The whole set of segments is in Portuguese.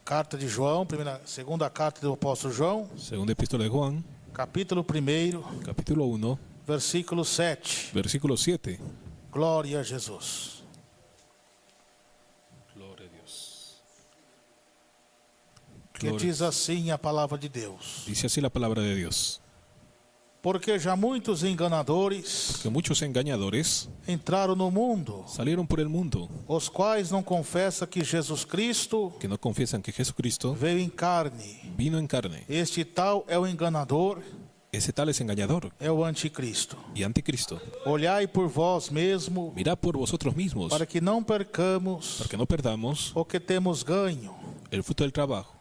Carta de João, segunda carta do apóstolo João, Segunda epístola de Juan, capítulo 1, capítulo 1, versículo 7. versículo 7. Glória a Jesus. Glória a Dios. Que diz assim a palavra de Deus. Dice así la palabra de Dios. Porque já muitos enganadores Que muchos engañadores entraram no mundo, salieron por el mundo, os quais não confessam que Jesus Cristo que no confiesan que Jesucristo veio em carne. vino en carne. Este tal é o enganador, Ese tal es engañador é o anticristo. y anticristo. Olhai por vós mesmo, Mirad por vosotros mismos, para que não percamos para que no perdamos o que temos ganho. el fruto del trabajo,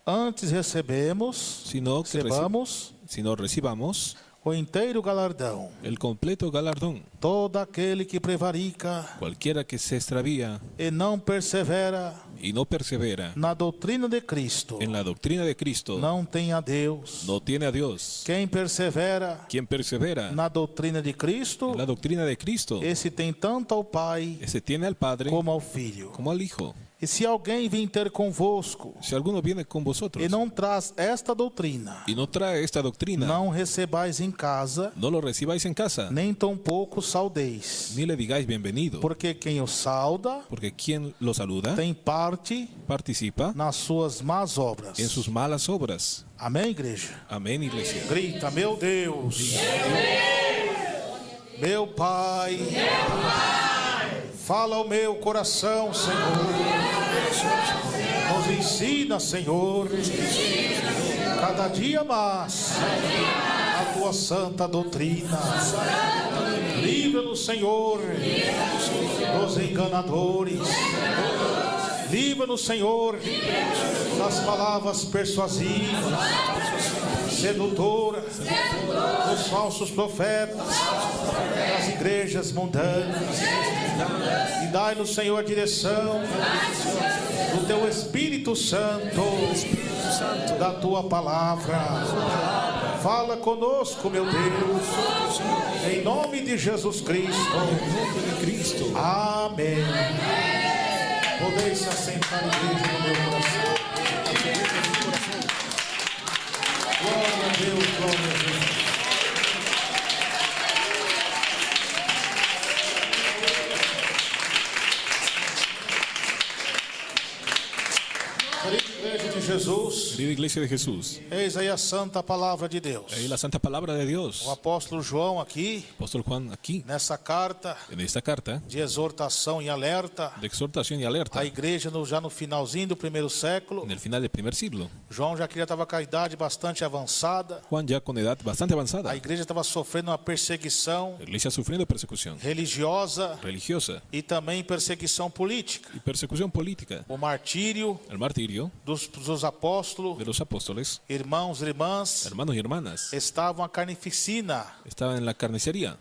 Antes recebamos sino recibamos o inteiro galardão. el completo galardón. Todo aquele que prevarica Cualquiera que se extravía e não persevera y no persevera na doutrina de Cristo en la doctrina de Cristo não tem a Deus. no tiene a Dios. Quem persevera Quien persevera na doutrina de Cristo, en la doctrina de Cristo, esse tem tanto ao Pai ese tiene al Padre como ao Filho. como al Hijo. E se alguém vir ter convosco Si alguno viene con vosotros e não traz esta doutrina, y no trae esta doctrina, não recebais em casa, no lo recibáis en casa, nem tampouco saudeis. ni le digáis bienvenido, Porque quem o sauda porque quien lo saluda tem parte participa nas suas más obras. en sus malas obras. Amém, igreja? Amén, iglesia. Grita, meu Deus, meu Pai, fala ao meu coração, Senhor. Nos ensina, Senhor, cada dia mais a tua santa doutrina. Livra-nos, Senhor, dos enganadores. Livra-nos, Senhor, das palavras persuasivas, sedutoras, dos falsos profetas, das igrejas mundanas. E dai-nos, Senhor, a direção do teu Espírito Santo, da tua palavra. Fala conosco, meu Deus, em nome de Jesus Cristo. Amém. Podeis se assentar, igreja, no meu coração. Glória a Deus, glória a Deus. Jesus, Querida iglesia de Jesús, eis aí a santa palavra de Deus. ahí la santa palabra de O Dios. apóstolo João aqui, Apóstol Juan aquí, nessa carta en esta carta de exortação e alerta de exhortación y alerta, à igreja já no finalzinho do primeiro século. en el final del primer siglo, João já estava com a idade bastante avançada. Juan ya con edad bastante avanzada, A igreja estava sofrendo uma perseguição la iglesia sufriendo persecución religiosa religiosa e também perseguição política. y persecución política, O martírio el martirio dos apóstolos, de los apóstoles, irmãos e irmãs, hermanos y hermanas, estavam a carnificina, estaban en la carnicería,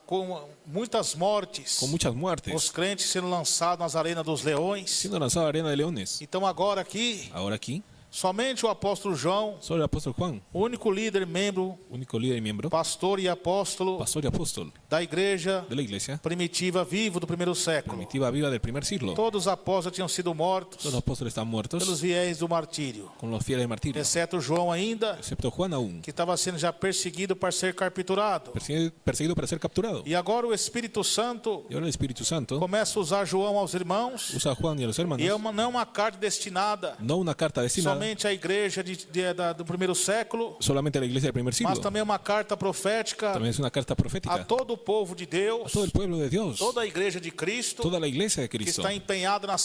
com muitas mortes. con muchas Os muertes, crentes sendo lançados nas arenas dos leões. siendo lanzado a arena de leones. Então agora aqui, Ahora aquí, somente o apóstolo João, solo el apóstol Juan, o único líder, membro, único líder y miembro, pastor e apóstolo pastor y apóstol da igreja de la iglesia primitiva vivo do primeiro século. primitiva viva del primer siglo. Todos os apóstolos tinham sido mortos Los apóstoles están pelos muertos viés do martírio, con los fieles martirios, exceto João ainda, excepto Juan aún, que estava sendo já perseguido para ser capturado. perseguido para ser capturado. E agora o Espírito Santo Y ahora el Espíritu Santo começa a usar João aos irmãos, usa a Juan y a los hermanos, e não é uma carta destinada no una carta destinada somente à igreja do primeiro século, solamente a la iglesia del primer siglo, mas também uma carta profética también es una carta a profética todo o povo de a Deus, todo el pueblo de Dios, toda a igreja de Cristo, toda la iglesia de que Cristo, está empenhada na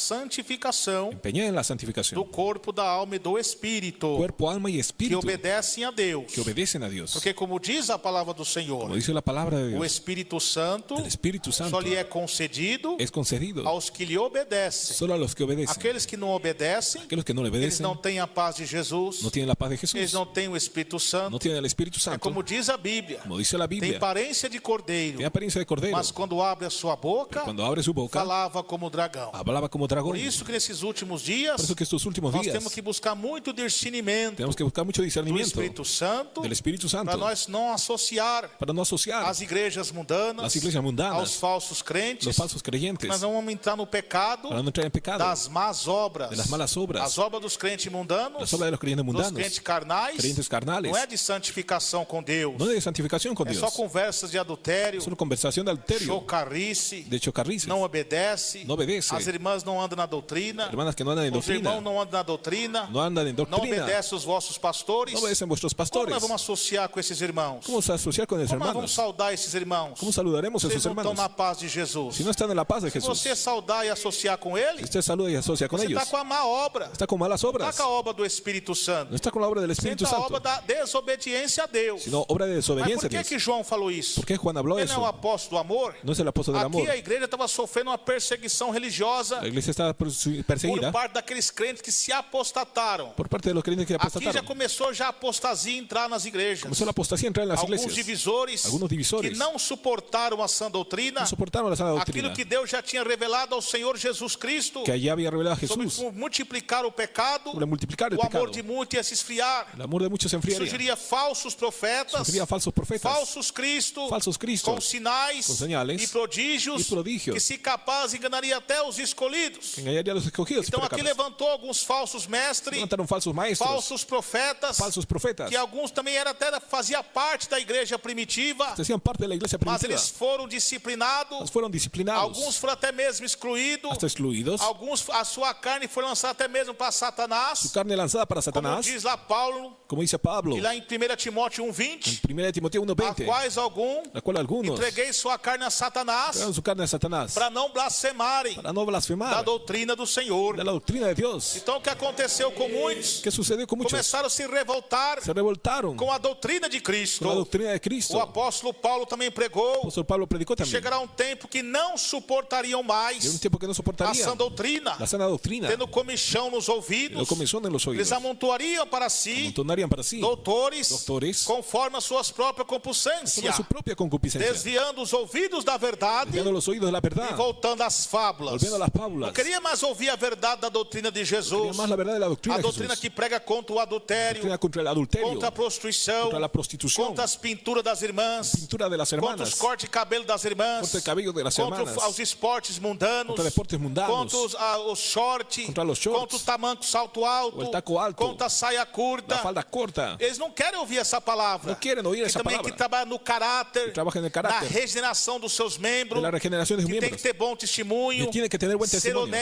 santificação empeñada en la do santificación, corpo, da alma e do espírito, cuerpo, alma y que espíritu, obedecem a Deus. que obedecen a Dios. Porque como diz a palavra do Senhor, Como dice la palabra de o Dios, Espírito Santo el Espíritu só Santo lhe é concedido es concedido aos que lhe obedecem. solo a los que obedecen. Aqueles que não obedecem, Aquellos que no le eles obedecen não têm a paz de Jesus, no tienen la paz de eles Jesús, não têm o Espírito Santo. no tienen el Espíritu É Santo. como diz a Bíblia, Como dice la tem Biblia, aparência de cordeiro, tiene apariencia de cordero, mas quando abre a sua boca, cuando abre su boca, falava como dragão. hablaba como dragón. Por isso que nesses últimos Por dias, eso que estos últimos nós días temos que buscar muito discernimento tenemos que buscar mucho do discernimiento Espírito Santo, del Espíritu Santo para nós não associar para no asociar as igrejas mundanas las iglesias aos mundanas, falsos crentes. los falsos creyentes, Nós não vamos entrar no pecado para no entrar en pecado, das más obras, de las malas obras, as obras dos crentes mundanos, las obras de los creyentes dos mundanos, crentes carnais, creyentes carnales, não é de santificação com Deus, no de santificación con é Dios, só conversas de adultério, solo conversación de adulterio, chocarrice, de chocarrices, não obedece, no obedece, as irmãs não andam na doutrina, hermanas que no andan en os irmãos doctrina, não andam na doutrina, no andan en não doctrina, obedecem os vossos pastores. no obedecen vuestros Como pastores. nós vamos associar com esses irmãos? ¿Cómo se asociar con esos Como nós vamos hermanos? saudar esses irmãos? ¿Cómo saludaremos a Vocês esos não estão hermanos na paz de Jesus. si no están en la paz de Se Jesús? você saudar e associar com ele, Si usted saluda y asocia con você ellos, está com a má obra. está con malas Não obras, está com a obra do Espírito Santo. no está con la obra del Espíritu Está a obra Santo, da desobediência a Deus. sino obra de Mas desobediencia por a que Dios. João falou isso? ¿Por qué Juan habló Ele não é o eso? apóstolo do amor. No es el apóstol del amor. Aqui a igreja estava sofrendo uma perseguição religiosa La iglesia está por perseguida parte daqueles crentes que se apostataram. por parte de los creyentes que Aqui já apostataron. começou já a apostasia a entrar nas igrejas. Comenzó la apostasía a entrar en las Alguns iglesias. divisores Algunos divisores que não suportaram a sã doutrina, no soportaron la sana aquilo doctrina que Deus já tinha revelado ao Senhor Jesus Cristo, que allá había revelado a sobre Jesús. como multiplicar o pecado, Sobre multiplicar el o amor pecado. de muitos ia se esfriar. El amor de muchos se enfriaría. Surgiria falsos profetas, Surgirían falsos profetas, falsos Cristos, falsos cristos, com sinais com señales e prodígios, e prodígios, que se capaz enganaria até os escolhidos. que engañaría a los escogidos. Então aqui Pero levantou alguns falsos mestres, levantaron falsos maestros, falsos profetas, falsos profetas, que alguns também era até fazia parte da igreja primitiva, que hacían parte de la iglesia mas primitiva. eles foram disciplinados, Mas fueron disciplinados, alguns foram até mesmo excluídos, hasta excluidos. alguns a sua carne foi lançada até mesmo para Su Satanás, carne lanzada para como Satanás, diz lá Paulo, como dice Pablo e lá em 1 Timóteo 1:20, 1 Timoteo a 1:20, quais algum la cual algunos entreguei sua carne a Satanás entregaron su carne a Satanás para não blasfemarem para no da blasfemar doutrina do Senhor. de la doctrina de Dios. Então o que aconteceu com muitos? ¿Qué sucedió con muchos? Começaram a se revoltar Se revoltaron com a doutrina de Cristo. con la doctrina de O Cristo. apóstolo Paulo também El pregou. apóstol Pablo predicó también. Chegará um tempo que não suportariam Y un mais tiempo que no a soportarían sã doutrina, la sana doctrina, tendo comichão nos lo ouvidos. comenzó en los Eles oídos, amontoariam para si amontonarían para sí doutores conforme as suas próprias con concupiscências, su propia concupiscencia, desviando os ouvidos da verdade desviando los oídos de la e verdad, voltando às fábulas. volviendo a las Não fábulas. queria mais ouvir a verdade da doutrina de Quería Jesus, más la verdad de la doctrina a de doutrina Jesús. que prega contra o adultério, Doctrina contra el adulterio, contra a prostituição, contra la prostitución, contra as pinturas das irmãs, pintura de las contra hermanas, os cortes de cabelo das irmãs, contra el cabello de las contra hermanas, os esportes mundanos, contra deportes mundanos, contra os shorts, contra los shorts, contra o tamanco salto alto, o el taco alto, contra a saia curta. la falda corta. Eles não querem ouvir essa palavra. No quieren oír E esa também palabra. que trabalha no caráter, Que trabaja en el na carácter, regeneração dos seus membros, de la regeneración de sus que tem que miembros, ter bom testemunho, que tiene que tener buen ser testimonio,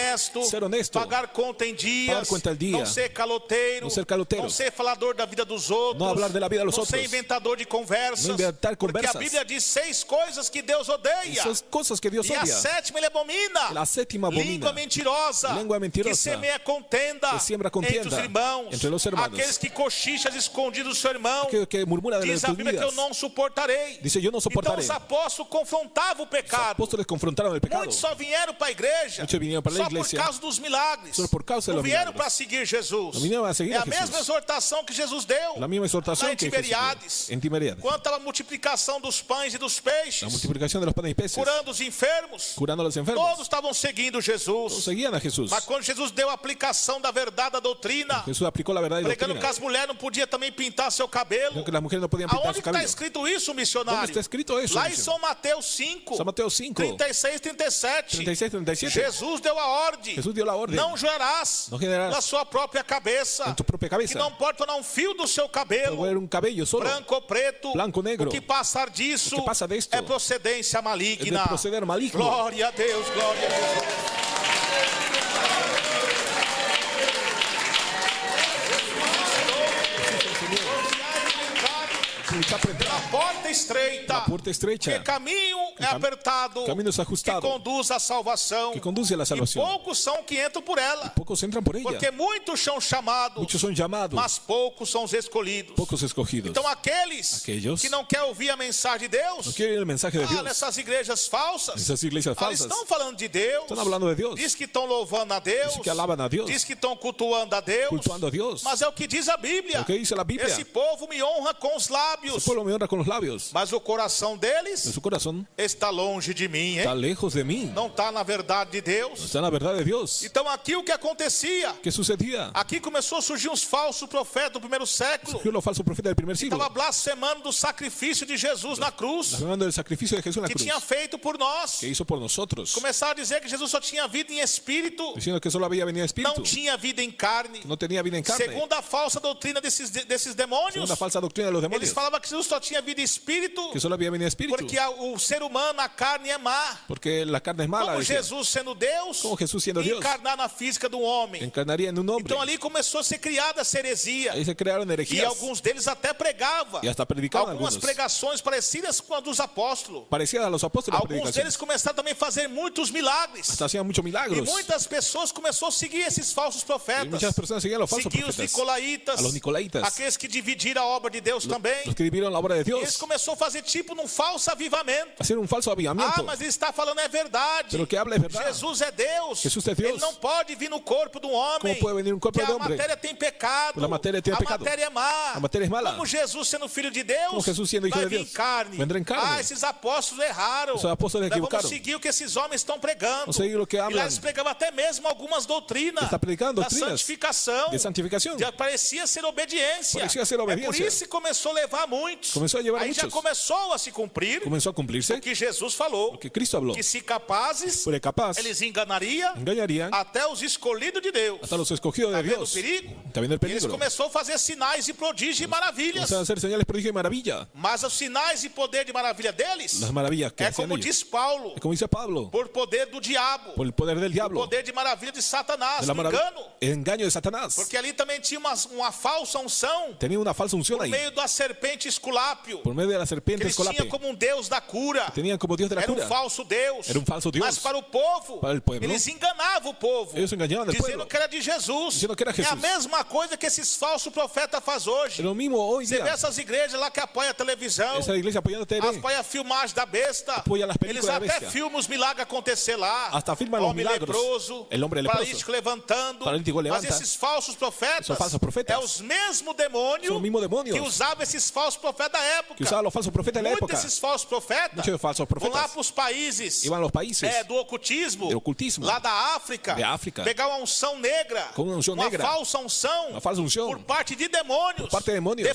ser honesto, pagar conta em dias, pagar conta al día, não ser caloteiro, no ser caloteiro, não ser falador da vida dos outros, no hablar de la vida de los não ser otros, inventador de conversas, no inventar porque a conversas. Bíblia diz 6 coisas que Deus odeia, esas cosas que Dios e a odia. 7ª ele abomina, La séptima abomina, língua mentirosa, língua mentirosa, que semeia contenda, que siembra contienda entre os irmãos, entre los hermanos, aqueles que cochichas escondidos do seu irmão, que murmura de las diz a Bíblia que eu escondidas. não suportarei. Dice, yo no Então soportaré. os apóstolos confrontavam o Los pecado. apóstoles confrontaron el pecado. Muitos só vieram para a igreja Muchos vinieron para la só por iglesia causa dos milagres. solo por causa de Não los vieram milagros. para seguir Jesus. No vinieron a seguir É a a mesma Jesús. exortação que Jesus deu La misma exhortación lá em que Tiberiades. Jesús dio en Tiberiades. Quanto à multiplicação dos pães e dos La peixes, multiplicación de los panes y peces, curando os enfermos, curando a los enfermos. todos estavam seguindo Todos Jesus. seguían a Jesús. Mas quando Jesus deu a aplicação da verdade da doutrina, Jesús aplicó la verdad y pregando que doctrina. as mulheres não podiam também pintar seu cabelo, Que las mujeres no podían pintar aonde su está cabello. escrito isso, ¿Dónde missionário? está escrito eso? Lá em missionario? São Mateus 5, San Mateo 5, 36, 37. 36, 37. Jesus deu a ordem. Jesús dio la orden. Não gerarás No generarás na sua própria cabeça. en tu propia Que cabeza. não pode tornar um fio do seu Puede cabelo, poner un cabello solo. branco ou preto. Blanco, negro. O que passar disso O que passa disto é procedência maligna. é de proceder maligno. Glória a Deus, glória a Deus. Está Pela porta estreita, La puerta estrecha. que caminho é apertado, camino es que ajustado, conduz à salvação, que conduce a la e salvación. poucos são que entram por ela. Pocos entran por ella. Porque muitos são chamados, Muchos son llamados, mas poucos são os escolhidos. pocos escogidos. Então aqueles que não querem ouvir a mensagem de Deus, No quieren el mensaje de Dios. nessas igrejas falsas, Esas iglesias eles falsas estão falando de Deus, están hablando de Dios. diz que estão louvando a Deus, Dice que alaban a Dios, diz que estão cultuando a Deus, cultuando a Dios. mas é o que diz a Bíblia. Lo que dice la Biblia. Esse povo me honra com os lábios, El pueblo me honra con los labios, mas o coração en deles su corazón está longe de mim, está lejos de mí. não está na verdade de Deus. No está en la verdad de Dios. Então aqui o que acontecia? ¿Qué sucedía? Aqui começou a surgir uns falsos profetas do primeiro século. Surgió los falsos profetas del primer siglo, Estava blasfemando do sacrifício de Jesus na cruz, hablando del sacrificio de Jesús en la que cruz, tinha feito por nós. que hizo por nosotros, Começaram a dizer que Jesus só tinha vida em espírito, diciendo que solo había venido não espíritu, tinha vida em carne. no tenía vida en carne. Segundo a falsa doutrina desses demônios, Según la falsa doctrina de los eles demonios, falavam que Jesus só tinha vida em espírito, que solo había venido espíritu, porque o ser humano, a carne é má. porque la carne es mala, Como decía. Jesus sendo Deus, Como Jesús siendo Dios, encarnar na física de um homem. encarnaría en un hombre. Então ali começou a ser criada essa heresia. Ahí se crearon E herejías alguns deles até pregavam y hasta predicaban algumas algunos, pregações parecidas com a dos apóstolos. parecidas a los apóstoles. La Alguns predicación. deles começaram também a fazer muitos milagres. Hasta hacían muchos E milagros. muitas pessoas começaram a seguir esses falsos Y profetas. muchas personas seguían a los falsos Seguir os profetas, nicolaítas, a los nicolaítas, aqueles que dividiram a obra de Deus também. los que dividieron la obra de E eles Dios, começaram a fazer tipo num falso avivamento. hacer un falso avivamiento. Mas ele está falando é verdade. Pero lo que habla es verdad. Jesus é Deus. Jesús es Dios. Ele não pode vir no corpo de um homem. ¿Cómo puede venir un cuerpo que de a hombre? matéria tem pecado. La materia tiene pecado. A matéria é má. La materia es mala. Como Jesus sendo filho de Deus, Como Jesús siendo hijo vai de vir Dios, em carne. vendrá en carne. Esses apóstolos erraram. Esos apóstoles Nós equivocaram. vamos seguir o que esses homens estão pregando. Vamos seguir lo que E lá hablan. eles pregavam até mesmo algumas doutrinas Está predicando da doutrinas santificação. de santificación. Parecia ser obediência. Parecía ser obediencia. É por isso que começou a levar muitos. Comenzó a llevar a Aí já muchos. começou a se cumprir Comenzó a cumplirse o que Jesus falou. lo que Cristo habló. Que se capazes, Fue capaz, eles enganariam engañarían até os escolhidos de Deus. hasta los escogidos de Tá vendo o Dios. perigo? Está viendo el E eles peligro. começou a fazer sinais e prodígios e maravilhas. Comenzaron a hacer señales, prodigios y maravilla. Mas os sinais e poder de maravilha deles Las maravillas que é hacían como ellos. diz Paulo, Es como dice Pablo, por poder do diabo, por el poder del diablo, poder de maravilha de Satanás, de la do engano. el engaño de Satanás. Porque ali também tinha uma falsa unção Tenía una falsa unción por ahí, meio da serpente Esculápio. por medio de la serpiente Eles tinham Escolape. como um Deus da cura. Tenían como Dios de la Era um cura. falso Deus. Era um falso Deus. Mas para o povo, Eles enganavam o povo. Ellos engañaban al Dizendo pueblo, que era de Jesus. diciendo que era É a Jesús. mesma coisa que esses falsos profetas fazem hoje. Es lo mismo hoy Você vê día. essas igrejas lá que apoiam a televisão, Esa iglesia apoyando a TV, apoia a filmagem da besta. Apoia las películas Eles da até bestia. filmam os milagres acontecer lá. Hasta filman los Homem milagros. leproso, El hombre leproso. paralítico levantando. Paralítico Mas levanta. esses falsos profetas, Esos falsos profetas é os mesmos demônios son los mismos demonios que usavam esses falsos profetas da época. que usaban los falsos profetas de la Muitos época. desses falsos profetas Muchos falsos vão lá profetas para os países iban a los países do ocultismo, del ocultismo, lá da África, de África, pegar uma unção negra, com uma unção negra, falsa unção, uma falsa unção por parte de demônios. por parte de demonios.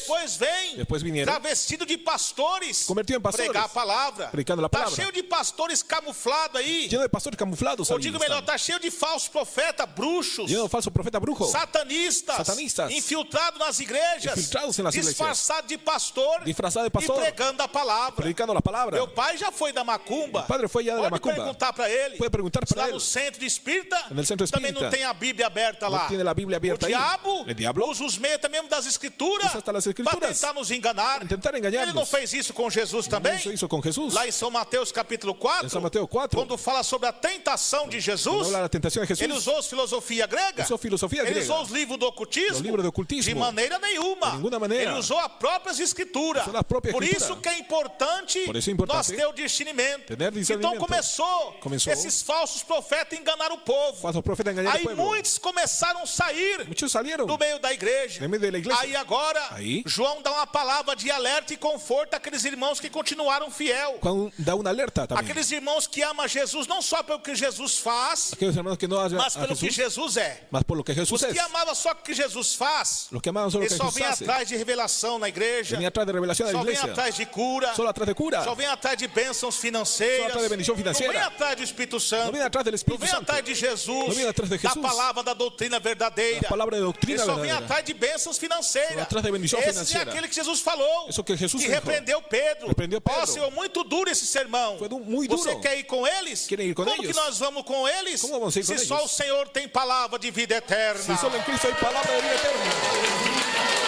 Depois vinieron travestido de pastores, convertido en pastores, pregar a palavra. predicando la Tá palabra. cheio de pastores camuflados aí. Lleno de pastores camuflados. Ou ahí digo están. melhor, tá cheio de falsos profetas, bruxos, Lleno de falsos profetas brujos, satanistas, infiltrados nas igrejas, Infiltrados en las iglesias. disfarçados de pastor, disfrazados de pastor, e pregando a palavra. predicando la palabra. Meu pai já foi da macumba. Mi padre fue ya de la Pode macumba. perguntar para ele. Puede preguntar para Lá él. no centro de espírita, En el centro também espírita. não tem a Bíblia aberta lá. No tiene la Biblia abierta o ahí. diabo, El diablo usa os meios também das escrituras usa hasta las para escrituras tentar nos enganar. intentar engañarnos. Ele não fez isso com Jesus também? Eso hizo con Jesús. Lá em São Mateus capítulo 4, En San Mateo 4, quando fala sobre a tentação de cuando Jesus, habla de la tentación de Jesús, ele usou filosofia grega, usó filosofía ele griega, usou os livros do ocultismo, los libros de ocultismo, de maneira nenhuma. de ninguna maneira. Ele usou as próprias escrituras. Usou a própria Por escritura. isso que é importante, Por isso é importante nós ter o discernimento. tener discernimento. Então começou esses falsos profetas a enganar o povo. falsos profetas engañaron al Aí pueblo. muitos começaram a sair Muchos salieron do meio da igreja. en medio de la iglesia. Aí agora, Aí. João dá uma palavra de alerta e conforto àqueles irmãos que continuaram fiel. Cuando da una alerta también. Aqueles irmãos que amam Jesus não só pelo que Jesus faz, Aquellos hermanos que no hacen mas a pelo que Jesús, Jesus é. mas por lo que Jesús Os es. que amavam só o que Jesus faz, Los que amaban solo lo eles que só Jesús vêm hace. atrás de revelação na igreja, Venía atrás de revelación de la só vêm iglesia. atrás de cura, Solo atrás de cura. só vêm atrás de bênçãos financeiras, Só atrás de bendição financeira. não vem atrás do Espírito Santo, No viene atrás del Espíritu não vem Santo. atrás de Jesus, No viene atrás de da Jesús. palavra da doutrina verdadeira. La palabra de doctrina Eles só vêm verdadera. atrás de bênçãos financeiras. Só atrás de bendição Esse financeira. é aquele que Jesus falou, Isso que Jesus dijo. repreendeu Pedro. Repreendeu Ó, Pedro. Senhor, muito duro esse sermão. Foi muy Você duro. quer ir com eles? Querem ir com Como eles? que nós vamos com eles? Como vamos ir se com só eles? o Senhor tem palavra de vida eterna. Si solo en Cristo hay palabra de vida eterna.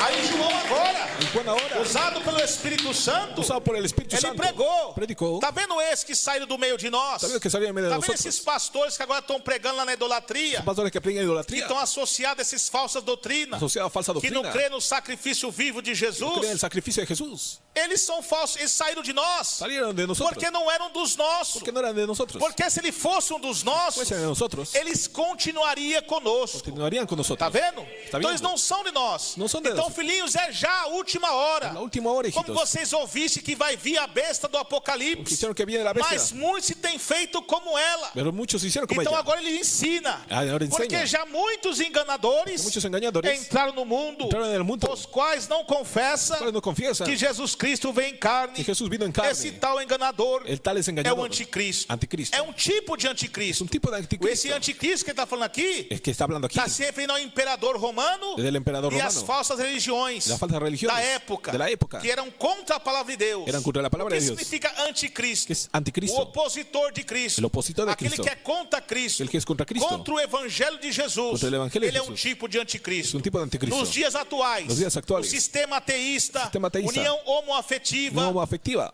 Aí João agora buena hora, usado pelo Espírito Santo, usado por el Espíritu ele Santo, pregou. predicó. Tá vendo esse que saíram do meio de nós? Está viendo que salieron en medio de Tá vendo nosotros. esses pastores que agora estão pregando lá na idolatria? Pastores que predican Que idolatría, estão associados a essas falsas doutrinas, asociados a falsa que não doctrina, crê no sacrifício vivo de no creen en el Jesus. sacrificio de Jesús. Eles são falsos, eles saíram de nós, Salieron de nosotros. porque não eram dos nossos. Porque no eran de nosotros. Porque se ele fosse um dos nossos, Fuesen de nosotros, eles continuariam conosco. continuarían con nosotros. Tá vendo? Tá Então eles vendo? não são de nós. Não são de Então, nós. filhinhos, é já a última hora. La última hora, Como hijitos. vocês ouvissem que vai vir a besta do Apocalipse. Cristianos que viene la bestia. Mas muitos se têm feito como ela. Pero muchos hicieron como Então ella. agora ele ensina. Agora ensina. Porque já muitos enganadores Muchos engañadores entraram no mundo, entraron en el mundo, os quais não confessam cuales no confiesan que Jesus Cristo veio em carne. que Jesús vino en carne. Esse tal enganador El tal es é o engañador. anticristo. Anticristo. É um tipo de Es anticristo. un tipo de anticristo. Esse anticristo que ele está falando aqui Es que está hablando aquí está se referindo ao imperador romano del emperador e às romano, falsas religiões de las falsas religiones da época, de la época, que eram contra a palavra de Deus. eran contra la palabra O que de Dios, significa anticristo? que es O anticristo, opositor de Cristo. el opositor de Aquele Cristo, que é contra Cristo. el que es contra Cristo, Contra o evangelho de Jesus. Contra el evangelio de Ele é um Jesús. tipo de anticristo. es un tipo de anticristo. Nos dias atuais, Nos dias atuais, o sistema ateísta, sistema ateísta, união homoafetiva, no homoafectiva,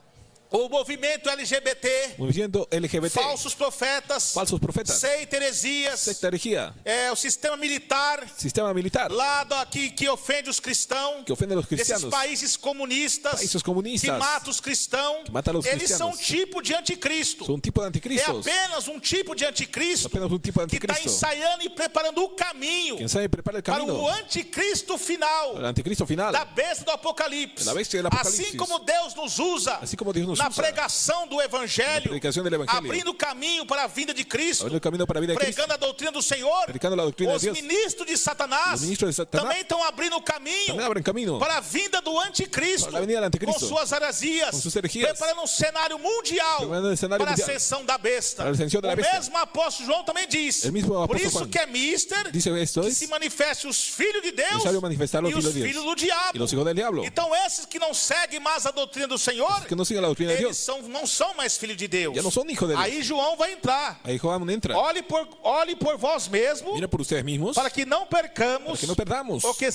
o movimento LGBT, movimiento LGBT, falsos profetas, falsos profetas, seita heresias, secta herejía, o sistema militar, sistema militar lá aqui que ofende os cristãos, que ofende a los desses cristianos, países comunistas, países comunistas, que matam os cristãos, que matam os eles são um cristianos. tipo de anticristo. son un tipo de É anticristos, apenas um tipo de anticristo apenas un tipo de que está anticristo, ensaiando e preparando o caminho quien sabe prepara el para camino, o anticristo final el anticristo final, da besta do Apocalipse. Da bestia do Apocalipse. Assim como Deus nos usa así como Dios nos na usa, pregação do Evangelho, la predicación del Evangelio, abrindo caminho para a vinda de Cristo, abriendo el camino para la vida de Cristo, pregando a doutrina do Senhor, predicando la doctrina de os Dios, ministros de Satanás Os ministros de Satanás também estão abrindo o caminho también abren camino para a vinda do anticristo, para la venida del anticristo, com suas heresias, com suas heresias, preparando um cenário mundial preparando el escenario para a mundial, ascensão da besta. para la ascensión de la O bestia. mesmo apóstolo João também disse, El mismo por apóstolo isso Juan que é mister dice esto que es se manifeste os filhos de Deus necesario manifestar los e os hijos de Dios filhos do diabo. y los hijos del diablo, Então esses que não seguem mais a doutrina do Senhor, que no siguen la doctrina de eles Dios, não são mais filhos de Deus. ya no son hijos de Dios. Aí João vai entrar. Ahí Juan entra, Olhe por vós mesmos, mira por ustedes mismos, para que não percamos para que no perdamos o que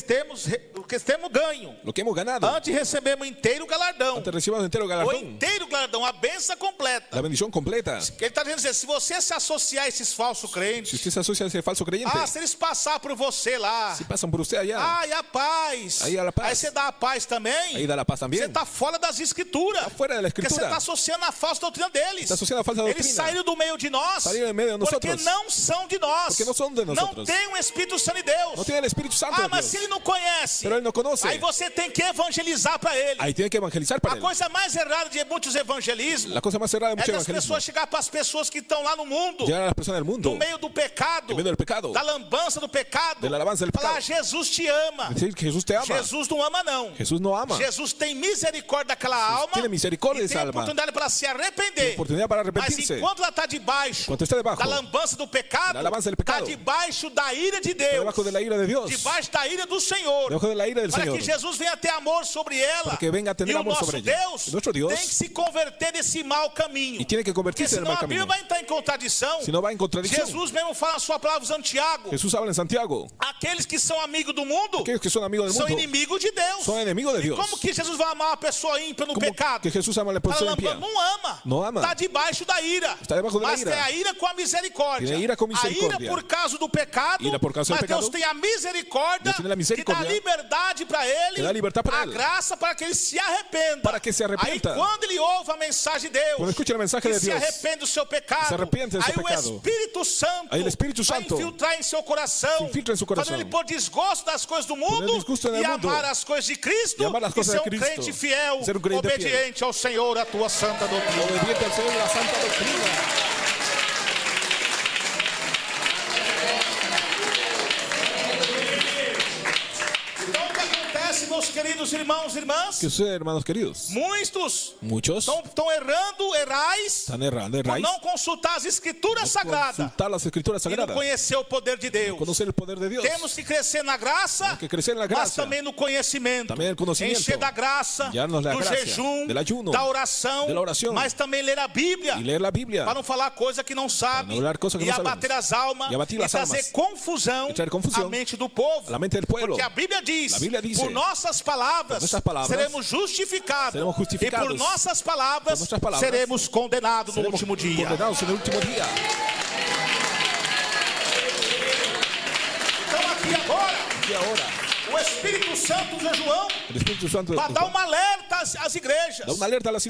temos ganho. lo que hemos ganado, Antes recebemos inteiro galardão. antes recibamos entero O galardón, inteiro galardão, a benção completa. la bendición completa. Ele está dizendo assim, se você se associar a esses falsos Si crentes, usted se asocia a ese falso creyente, se eles passar por você lá, si pasan por usted allá, e a paz. Aí a paz. Aí você dá a paz também. ahí da la paz Você también, está fora das escrituras. fuera de la Porque você está escritura, associando a falsa doutrina deles. está asociando a falsa Eles doctrina, saíram do meio de nós. salieron en medio de Porque nosotros, não são de nós. porque no son de Não nosotros, tem o Espírito Santo de Deus. no tiene el Espíritu Santo de Mas Dios, se ele não conhece, pero él no conoce, aí você tem que evangelizar para ele. ahí tiene que evangelizar para A él. coisa mais errada de muitos evangelismos La cosa más cerrada de é mucho das evangelismo, pessoas chegar para as pessoas que estão lá no mundo, llegar a las personas del mundo, no meio do pecado, en medio del pecado, da lambança do pecado, de la alabanza del falar, pecado, Jesus te ama. decir que Jesús te ama, Jesus não ama, não. Jesús no ama, Jesus tem misericórdia daquela alma tiene misericordia e de tem esa a alma, oportunidade para se arrepender. oportunidad para Mas arrepentirse, enquanto ela está debaixo cuando está debajo, da lambança do pecado, da alabanza del está pecado, debaixo da ira de está Deus, debajo de la ira de Dios, debaixo da ira do Senhor, debajo de la ira del para Señor, que Jesus venha ter amor sobre ela. para que venga a tener E o amor nosso sobre ella. Deus Y nuestro Dios tem que se converter desse mau caminho. y tiene que Porque convertirse en el senão mal a Bíblia camino, vai entrar em contradição. si no va en contradicción. Jesus mesmo fala na sua palavra em Santiago. Jesús habla en Santiago, Aqueles que são amigos do mundo aquellos que son amigos del são mundo inimigos de Deus. son enemigos de E Dios. como que Jesus vai amar uma pessoa ímpia no ¿Cómo pecado? que Jesús ama a la Fala persona impía? lambando, não ama. No ama. Está debaixo da ira. Está debajo de la Mas ira. tem a ira com a misericórdia. Tiene ira con misericordia. A ira por causa do pecado. Ira por causa del mas Deus pecado. tem a misericórdia, Dios tiene la misericordia, que dá liberdade para ele. que dá libertad para a él. graça para que ele se arrependa. Para que se arrepienta. Aí quando ele ouve a mensagem de Deus. Cuando escucha la mensaje que de se Dios, arrepende do seu pecado. se arrepiente de aí seu pecado. o Espírito Santo. Aí o Espírito Santo vai infiltrar em seu coração. se infiltra em seu coração. Fazendo ele pôr desgosto das coisas do mundo. desgosto E del mundo. amar as coisas de Cristo. Y amar las cosas ser de Cristo. crente fiel. Ser un creyente obediente ao Senhor, a tua santa doutrina. obediente al Señor y a la santa doctrina. Então o que acontece, meus queridos irmãos e irmãs? ¿Qué sucede, hermanos queridos? Muitos estão errando, errais, Están errando, por erráis. não consultar as escrituras sagradas Consultar las escrituras e não sagradas, conhecer o poder de Deus. conocer el poder de Dios. Temos que crescer na graça, Tenemos que crecer en la mas gracia, também no conhecimento. Também no conhecimento. Encher da graça, Llenarnos da do gracia, jejum, del ayuno, da oração, de la oración, mas também ler a Bíblia, y leer la Biblia, para não falar coisa que não sabe, Para não falar coisa que e não abater sabemos. as almas, E abater e as trazer almas. confusão E trazer confusão à mente do povo. a la mente del pueblo. Porque a Bíblia diz, La Biblia dice, por nós nossas palavras, seremos justificados. E por nossas palavras, seremos condenados no último dia. Então aqui agora, o Espírito Santo usa João para dar uma alerta às igrejas. Para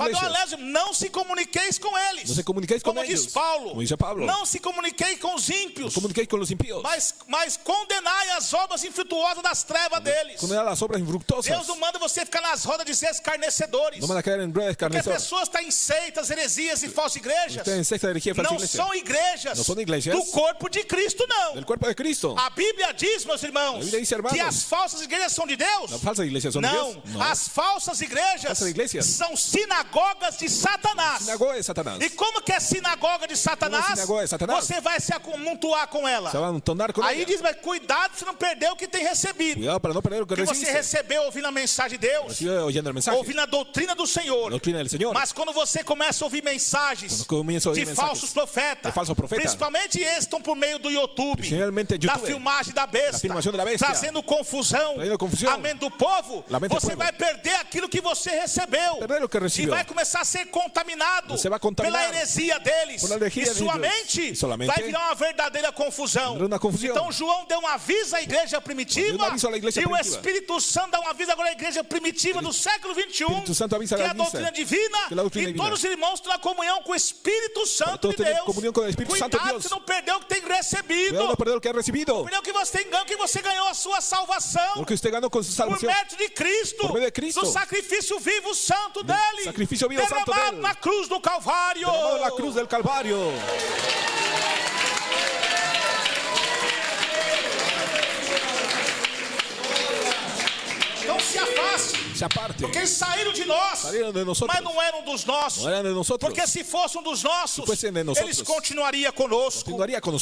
dar um alerta, não se comuniqueis com eles. Como diz Paulo, não se comuniquei com os ímpios, mas condenai as obras infrutuosas das trevas deles. Deus não manda você ficar nas rodas de ser escarnecedores. Porque pessoas estão em seitas, heresias e falsas igrejas. Não são igrejas do corpo de Cristo, não. A Bíblia diz, meus irmãos, que as falsas igrejas são de Deus? Não. As falsas igrejas são sinagogas de Satanás. E como que é sinagoga de Satanás? Você vai se amontoar com ela. Aí diz, mas cuidado para você não perder o que tem recebido. Que você recebeu ouvindo a mensagem de Deus, ouvindo a doutrina do Senhor. Mas quando você começa a ouvir mensagens de falsos profetas, principalmente esses estão por meio do YouTube, da filmagem da besta, trazendo confusão a mente do povo, você vai perder aquilo que você recebeu e vai começar a ser contaminado pela heresia deles, e sua mente vai virar uma verdadeira confusão. Então João deu um aviso à igreja primitiva, e o Espírito Santo dá um aviso agora à igreja primitiva do século 21, que é a doutrina divina, e todos os irmãos estão na comunhão com o Espírito Santo de Deus. Cuidado, você não perdeu o que tem recebido, não perdeu o que você tem ganho, que você ganhou a sua salvação por mérito de Cristo, do sacrifício vivo santo dele, derramado na cruz do Calvário. Então se afaste. Porque eles saíram de nós, mas não eram dos nossos. Porque se fosse um dos nossos, eles continuariam conosco.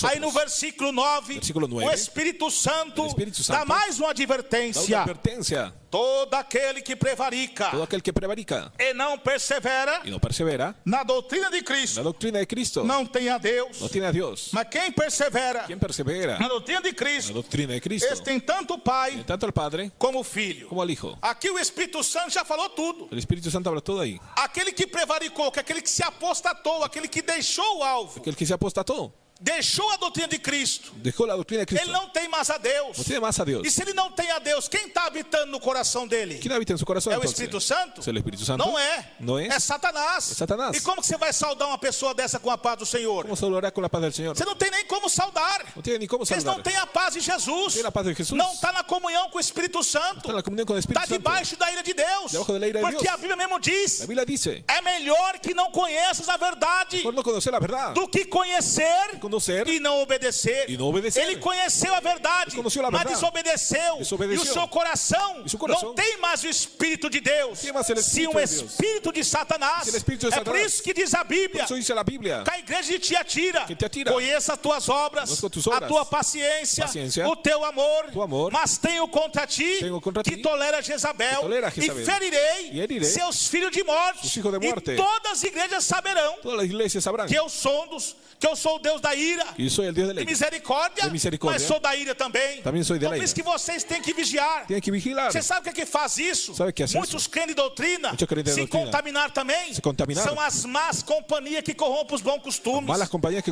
Aí no versículo 9, o Espírito Santo dá mais uma advertência. Todo aquele que prevarica e não persevera na doutrina de Cristo não tem a Deus. Mas quem persevera na doutrina de Cristo, esse tem tanto o Pai como o Filho. Aqui o Espírito Santo já falou tudo. Aquele que prevaricou, que aquele que se apostatou, aquele que deixou o alvo, deixou a doutrina de Cristo, ele não tem mais a Deus. E se ele não tem a Deus, quem está habitando no coração dele? É o Espírito Santo? Não é. É Satanás. E como que você vai saudar uma pessoa dessa com a paz do Senhor? Você não tem nem como saudar. Eles não têm a paz de Jesus. Não está na comunhão com o Espírito Santo. Está debaixo da ira de Deus. Porque a Bíblia mesmo diz: é melhor que não conheças a verdade do que conhecer e não obedecer. Ele conheceu a verdade, mas desobedeceu. E o seu coração não tem mais o Espírito de Deus, sim o Espírito de Satanás. É por isso que diz a Bíblia que a igreja de Tiatira: conheça as tuas obras, a tua paciência, o teu amor, mas tenho contra ti que tolera Jezabel, e ferirei seus filhos de morte. E todas as igrejas saberão que eu sou o Deus da ira, de misericórdia, mas sou da ira também. Por isso que vocês têm que vigiar. Você sabe o que faz isso? Muitos crentes de doutrina se contaminar também. São as más companhias que corrompem os bons costumes.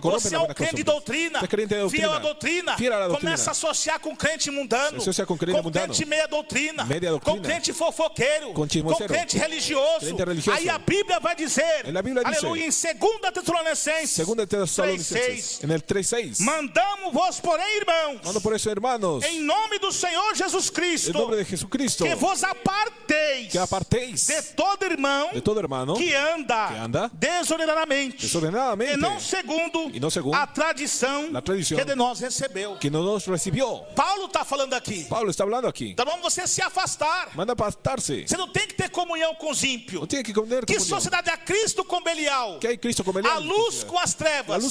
Você é um crente de doutrina, fiel à doutrina, começa a associar com crente mundano, com crente meia doutrina, com crente fofoqueiro, com crente religioso. Aí a Bíblia vai dizer, aleluia, em 2 Tessalonicenses 3:6, mandamos-vos, porém, irmãos, em nome do Senhor Jesus Cristo, que vos aparteis de todo irmão que anda desordenadamente, e não segundo a tradição que de nós recebeu. Paulo está falando aqui. Então vamos você se afastar. Você não tem que ter comunhão com os ímpios. Que sociedade é Cristo com Belial? A luz com as trevas.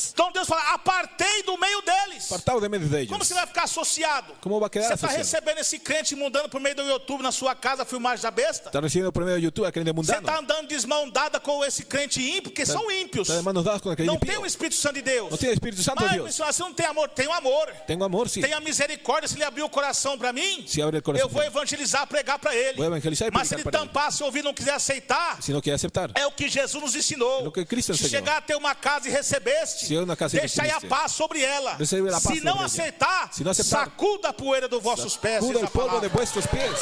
ellos. Então Deus fala, apartei do meio deles. Apartado de medio de ellos. Como você vai ficar associado? ¿Cómo va a quedar Você está asociado? recebendo esse crente mundano por meio do YouTube na sua casa, filmagem da besta? Está recibiendo por medio de YouTube a crente Você mundano. está andando de mão dada com esse crente ímpio, porque são ímpios. Está de manos dadas con el crente Não impío. tem o Espírito Santo de Deus. No tiene Espíritu Santo de Mas Dios. missionário, você não tem amor? Tem o amor. Tengo amor, sí. Tem a misericórdia. Se ele abrir o coração para mim, Si abre el corazón, eu vou evangelizar, pregar para ele. voy a evangelizar y Mas se predicar ele para él. tampar, se ouvir, não quiser aceitar, Si no quiere aceptar, é o que Jesus nos ensinou. É o que Cristo Se ensinou. chegar a ter uma casa e recebeste, Se eu na casa e deixa aí a recebeste, paz sobre ela. recebe a paz Se não sobre ella. aceitar, Se não aceitar, sacuda a poeira dos vossos pés. sacuda diz a el polvo de palavra. vuestros pies.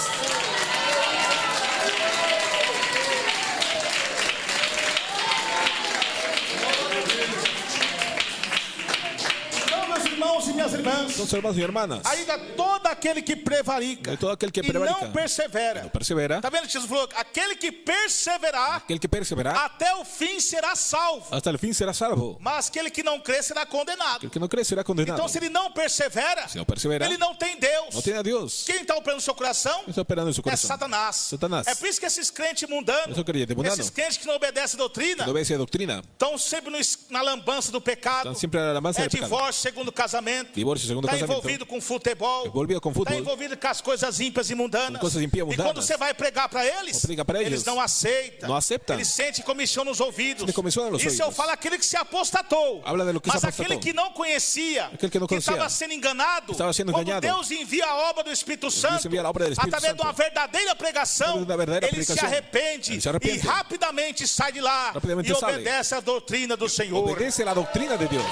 Então, meus irmãos e minhas irmãs, Entonces, hermanos y hermanas, ainda todo aquele que prevarica de todo aquel que e prevarica, não persevera. no persevera, Tá vendo que Jesus falou? Aquele que perseverar aquel que perseverar até o fim será salvo. hasta el fin será salvo. Mas aquele que não crê será condenado. El que no cree será condenado. Então, se ele não persevera, Si no persevera, ele não tem Deus. no tiene a Dios. Quem está operando no seu coração Está esperando en su é corazón. Satanás. Satanás. É por isso que esses crentes mundanos, Esos creyentes mundanos, esses crentes que não obedecem a doutrina, no obedece a doctrina, estão sempre na lambança do pecado. están siempre a la alabanza É del pecado. divórcio segundo casamento. Divorcio segundo Está casamento. envolvido com futebol. Envolvido com futebol. Está envolvido com as coisas ímpias e mundanas. Com coisas ímpias e E mundanas. quando você vai pregar para eles, Ou prega para eles eles, não aceitam. não aceitam. Eles sentem comichão nos ouvidos. Sentem comichão nos Isso eu ouvidos. falo aquele que se apostatou. Habla de lo que Mas se aquele apostatou. que não conhecia, Aquele que não conhecia, estava sendo enganado, estava sendo quando enganado. Deus envia a obra do Espírito Santo, envia a obra do Espírito através de uma Santo. verdadeira pregação, Através da verdadeira ele se pregação. arrepende Ele se arrepende. e rapidamente sai de lá Rapidamente e sale. obedece à doutrina do Senhor. Obedece la doctrina de Dios.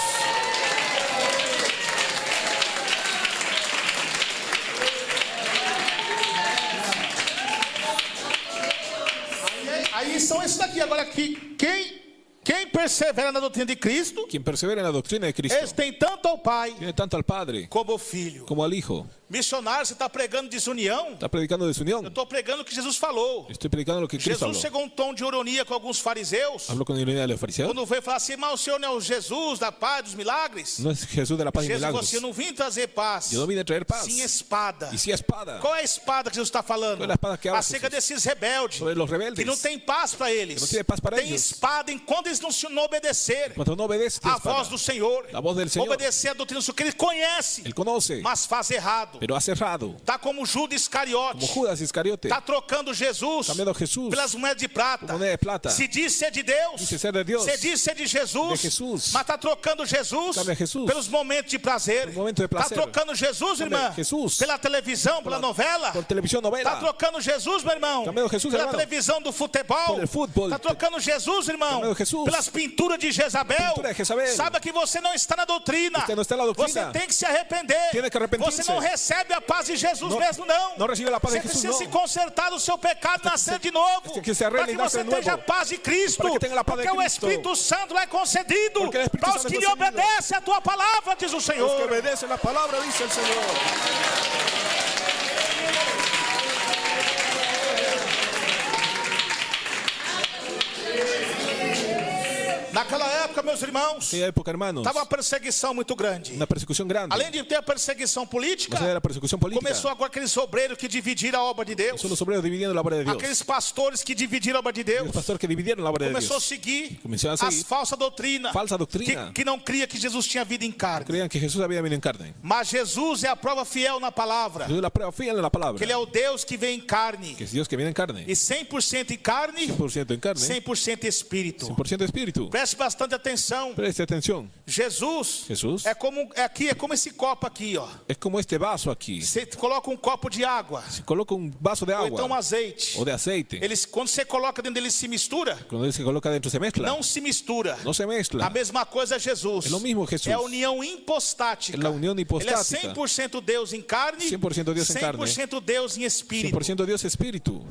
Aí são esses daqui. Agora, quem persevera na doutrina de Cristo, Quien persevera en la doctrina de Cristo eles têm tanto ao Pai tiene tanto al Padre como ao Filho. como al Hijo. Missionário, você está pregando desunião? ¿Está predicando Eu desunión? estou pregando o que Jesus falou. Estoy predicando lo que Cristo Jesus habló. chegou a um tom de ironia com alguns fariseus. Habló con ironía de los fariseos. Quando veio falar assim, mas o Senhor não é o Jesus da paz, dos milagres? No es Jesús de la paz y Jesus falou milagros. assim, eu não vim trazer paz, Yo no vine a traer paz. sim espada. Y sí espada. Qual é a espada que Jesus está falando? Qual é a espada que habla Acerca Jesus? desses rebeldes, Sobre los rebeldes. que não tem paz para eles. Que não tem paz para tem eles. espada enquanto eles não obedecerem Cuando no obedece, tiene a espada. voz do Senhor. La voz del Señor. Obedecer a doutrina do Senhor, que ele conhece, Él conoce, mas faz errado. pero ha cerrado. Está como Judas Iscariote. Como Judas Iscariote. Está trocando Jesus Cambiando a Jesús pelas moedas de prata. por moneda de plata. Se diz ser de Deus, Dice ser de Dios. se diz ser de Jesus, De Jesús. mas está trocando Jesus Cambia Jesús pelos momentos de prazer. por momento de Está placer. trocando Jesus, Cambia irmã, Jesús pela televisão, pela novela. Por televisión, Está novela. trocando Jesus, meu irmão, Cambiando Jesús, pela hermano. televisão do futebol. Por el fútbol. Está trocando Jesus, irmão, Cambiando Jesús. pelas pinturas de Jezabel. Pintura de Jezabel. Saiba que você não está na doutrina. Usted no está en la doctrina. Você tem que se arrepender. Tiene que arrepentirse. Você não recebe a paz de Jesus mesmo, não. No recibe la paz de Você Jesús, precisa no. se consertar do seu pecado, nascer de novo. que se Para arregle que y nace você de nuevo. tenha a paz de Cristo. Para que tenga la paz de Porque o Cristo. Espírito Santo é concedido Porque el Espíritu para os Santo que es lhe concedido. obedecem a tua palavra, diz o Los que Senhor. obedecen la palabra, dice el Señor. Naquela época, meus irmãos, En aquella época, hermanos, estava uma perseguição muito grande. una persecución grande. Além de ter a perseguição política, Más allá de la persecución política, começou agora aqueles obreiros que dividiram a obra de Deus. son los obreros dividiendo la obra de Dios. Aqueles pastores que dividiram a obra de Deus. Los pastores que dividieron la obra de Começou a Dios. seguir Começou a as seguir falsas doutrinas. falsa doctrina. Que não cria que Jesus tinha vida em carne. Creían que Jesús había venido en carne. Mas Jesus é a prova fiel na palavra. Jesús es la prueba fiel en la palabra. Que ele é o Deus que vem em carne. Que es Dios que viene en carne. E 100% em carne, 100% en carne. 100% espírito. 100% espíritu. Preste bastante atenção. Preste atención. Jesus Jesús é como esse copo aqui, ó. es como este vaso aquí. Você coloca um copo de água, Se coloca un vaso de ou então um agua azeite. o de aceite. Quando você coloca dentro dele, se mistura? Cuando él se coloca dentro se mezcla. Não se mistura. No se A mezcla. mesma coisa é Jesus. É o mesmo Jesus. É a união hipostática. É a união hipostática. Ele é 100% Deus em carne, 100% Deus em carne. 100% Deus em espírito. 100% Dios espíritu.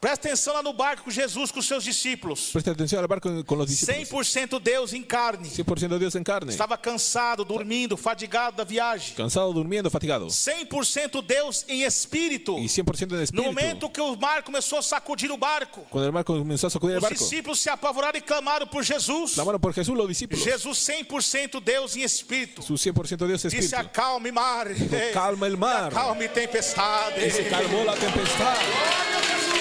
Presta atenção lá no barco com Jesus, com seus discípulos. Presta atención al barco con los discípulos. 100% Deus em carne. 100% Dios en carne. Estava cansado, dormindo, fadigado da viagem. Cansado, durmiendo, fatigado. 100% Deus em espírito. Y 100% en No espíritu. momento que o mar começou a sacudir o barco, Cuando el barco comenzó a sacudir el os barco, discípulos se apavoraram e clamaram por Jesus. clamaron por Jesús los discípulos. Jesus 100% Deus em espírito. Su 100% Dios Disse: espíritu. acalme mar. Calma el mar. Acalme tempestade. Y se calmó la tempestad. Glória a Jesus.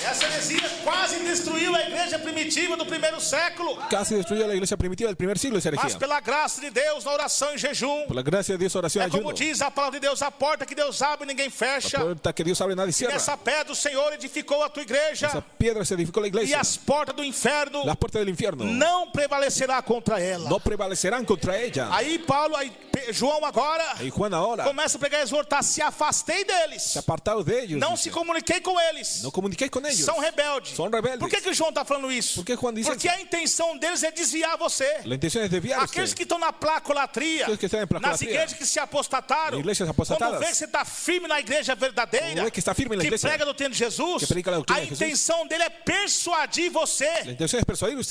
Essa é a heresia quase destruiu a igreja primitiva do primeiro século. Casi destruyó la iglesia primitiva del primer siglo esa herejía. Mas pela graça de Deus, na oração e jejum. Por la gracia de Dios, oración y ayuno. Como diz a palavra de Deus, a porta que Deus abre, ninguém fecha. La puerta que Dios abre, nadie cierra. Nessa pedra o Senhor edificou a tua igreja. Esa piedra se edificó la iglesia. E as portas do inferno, las puertas del infierno, não prevalecerá contra ela. No prevalecerán contra ella. Aí João agora, y Juan ahora começa a pregar e exortar: se afastei deles. Se apartado de ellos. Não se comuniquei com eles. No comuniquéis con ellos. São rebeldes. Son rebeldes. Por que João está falando isso? ¿Por qué Juan dice Porque eso? a intenção deles é desviar você. La intención es desviar Aqueles que estão na placolatria, nas igrejas que se apostataram, quando vê que você está firme na igreja verdadeira, que prega a doutrina de Jesus, a intenção dele é persuadir você.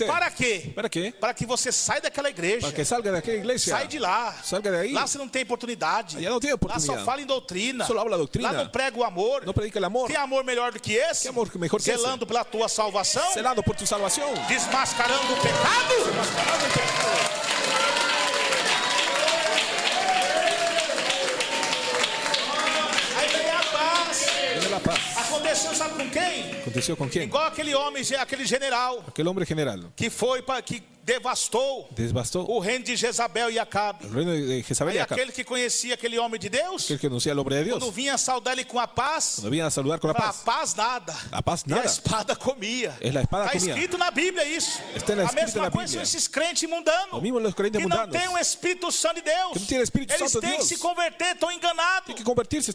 Para quê? Para que você saia daquela igreja. Para que salga de aquella iglesia. Sai de lá. Salga de ahí. Lá você não tem oportunidade. Allá no tiene oportunidad. Lá só fala em doutrina. Solo habla doctrina. Lá não prega o amor. No predica el amor. Tem amor melhor do que esse? ¿Qué amor mejor que zelando pela tua salvação. Zelando por tu salvación. Desmascarando o pecado. Desmascarando el pecado. Aconteceu, sabe com quem? Aconteceu com quem? Igual aquele homem, aquele general. Aquele homem general. Que foi para que devastou o reino de Jezabel e Acabe. Aí aquele que conhecia aquele homem de Deus, aquele que conhecia o homem de Deus, quando vinha saudar ele com a paz, quando vinha a saludar com a paz, a paz nada. A paz nada. E a espada comia. Está escrito na Bíblia isso. A mesma coisa são esses crentes mundanos. Que não tem o Espírito Santo de Deus. Eles têm que se converter, estão enganados.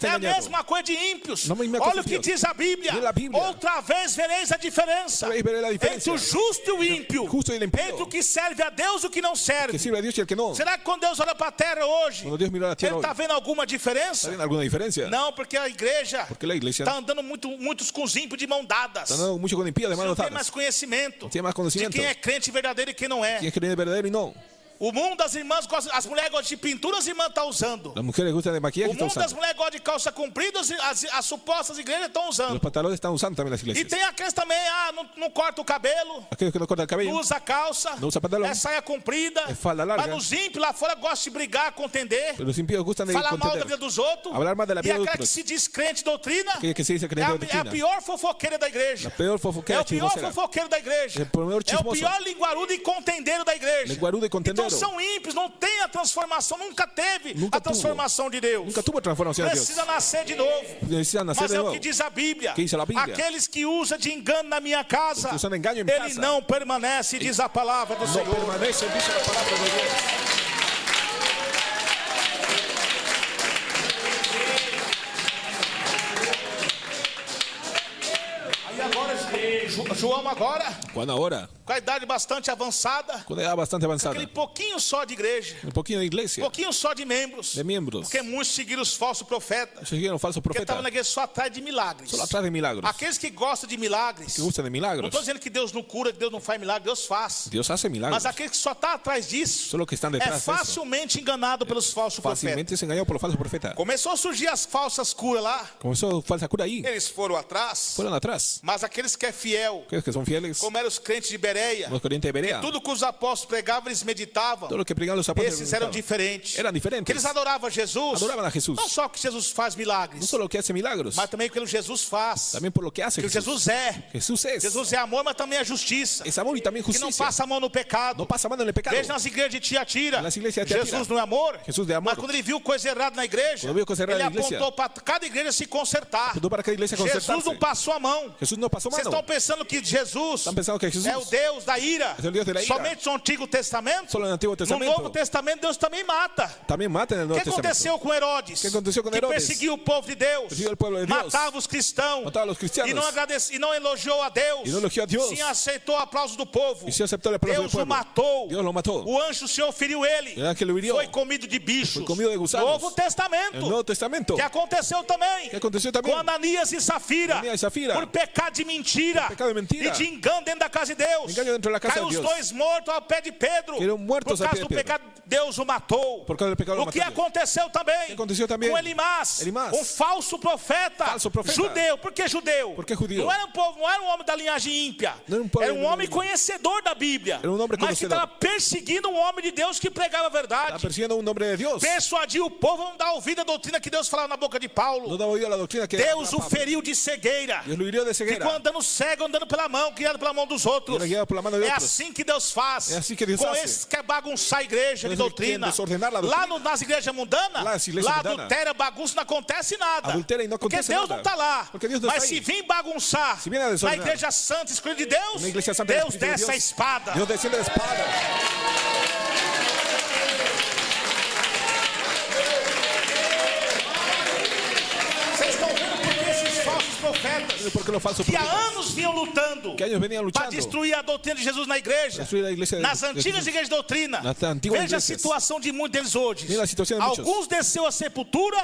É a mesma coisa de ímpios. Olha o que diz a Bíblia. Outra vez vereis a diferença entre o justo e o ímpio, entre o que serve a Deus e o que não serve. Será que quando Deus olha para a terra hoje, ele está vendo alguma diferença? Não, porque a igreja está andando muitos com os ímpios de mão dadas. Não tem mais conhecimento de quem é crente verdadeiro e quem não é. O mundo das irmãs, as mulheres gostam de pintura, as irmãs estão usando. As mulheres gostam de maquiagem, o mundo das mulheres gosta de calça comprida, as supostas igrejas estão usando. Os pantalones estão usando também nas igrejas. E tem aqueles também, não corta o cabelo. Aqueles que não cortam o cabelo. Não usa calça. Não usa pantalão. É saia comprida. É falda larga. Mas os ímpios lá fora gostam de brigar, contender. Os ímpios gostam de falar mal da vida dos outros. Falar mal da vida dos outros. E aquela que se diz crente doutrina. Que se diz crente doutrina. É a pior fofoqueira da igreja. A pior fofoqueira. É o pior fofoqueiro da igreja. É o pior linguarudo e contendeiro da igreja. Linguarudo e contendeiro. Então são ímpios, não tem a transformação, nunca teve a transformação de Deus. Nunca tuvo a transformação de Deus. Precisa nascer de novo. Mas é o que diz a Bíblia. Aqueles que usam de engano na minha casa, ele não permanece, diz a palavra do Senhor. Não permanece, diz a palavra de Deus. João agora, com a idade bastante avançada, aquele pouquinho só de igreja, pouquinho só de membros, porque muitos seguiram os falsos profetas, porque estavam na igreja só atrás de milagres. Aqueles que gostam de milagres, não estou dizendo que Deus não cura, que Deus não faz milagre, Deus faz. Mas aqueles que só estão atrás disso, é facilmente enganado pelos falsos profetas. Começou a surgir as falsas curas lá, eles foram atrás, mas aqueles que é fiel, como eram os crentes de Bereia, que tudo que os apóstolos pregavam, eles meditavam, esses eram diferentes. Que eles adoravam Jesus, não só que Jesus faz milagres, mas também pelo Jesus faz, que Jesus é. Jesus é amor, mas também é justiça, que não passa a mão no pecado. Veja nas igrejas de Tiatira, Jesus não é amor, mas quando ele viu coisa errada na igreja, ele apontou para cada igreja se consertar. Jesus não passou a mão. Vocês estão pensando que Jesus é o Deus da ira somente no Antigo Testamento? No Novo Testamento Deus também mata. O que aconteceu com Herodes? Que perseguiu o povo de Deus, matava os cristãos e não elogiou a Deus, sim aceitou o aplauso do povo. Deus o matou. O anjo do Senhor feriu ele, foi comido de bichos. Novo Testamento, que aconteceu também com Ananias e Safira, por pecado de mentira e de engano dentro da casa de Deus. Caiu os dois mortos ao pé de Pedro. Por causa do pecado, Deus o matou. O que aconteceu também com Elimás, um falso profeta judeu. Por que judeu? Não era um povo, não era um homem da linhagem ímpia. Era um homem conhecedor da Bíblia, mas que estava perseguindo um homem de Deus que pregava a verdade. Persuadiu o povo a não dar ouvido à doutrina que Deus falava na boca de Paulo. Deus o feriu de cegueira. Ficou andando cego, andando pela mão, guiado pela mão dos outros. É assim que Deus faz com esse que quer bagunçar a igreja de doutrina. Lá nas igrejas mundanas, lá adultério, bagunça, não acontece nada. Porque Deus não está lá. Mas se vir bagunçar na igreja santa, escolhida de Deus, Deus desce a espada. Vocês estão vendo por que esses falsos profetas que há anos vinham lutando para destruir a doutrina de Jesus na igreja, nas antigas igrejas de doutrina. Veja a situação de muitos deles hoje. Alguns desceu à sepultura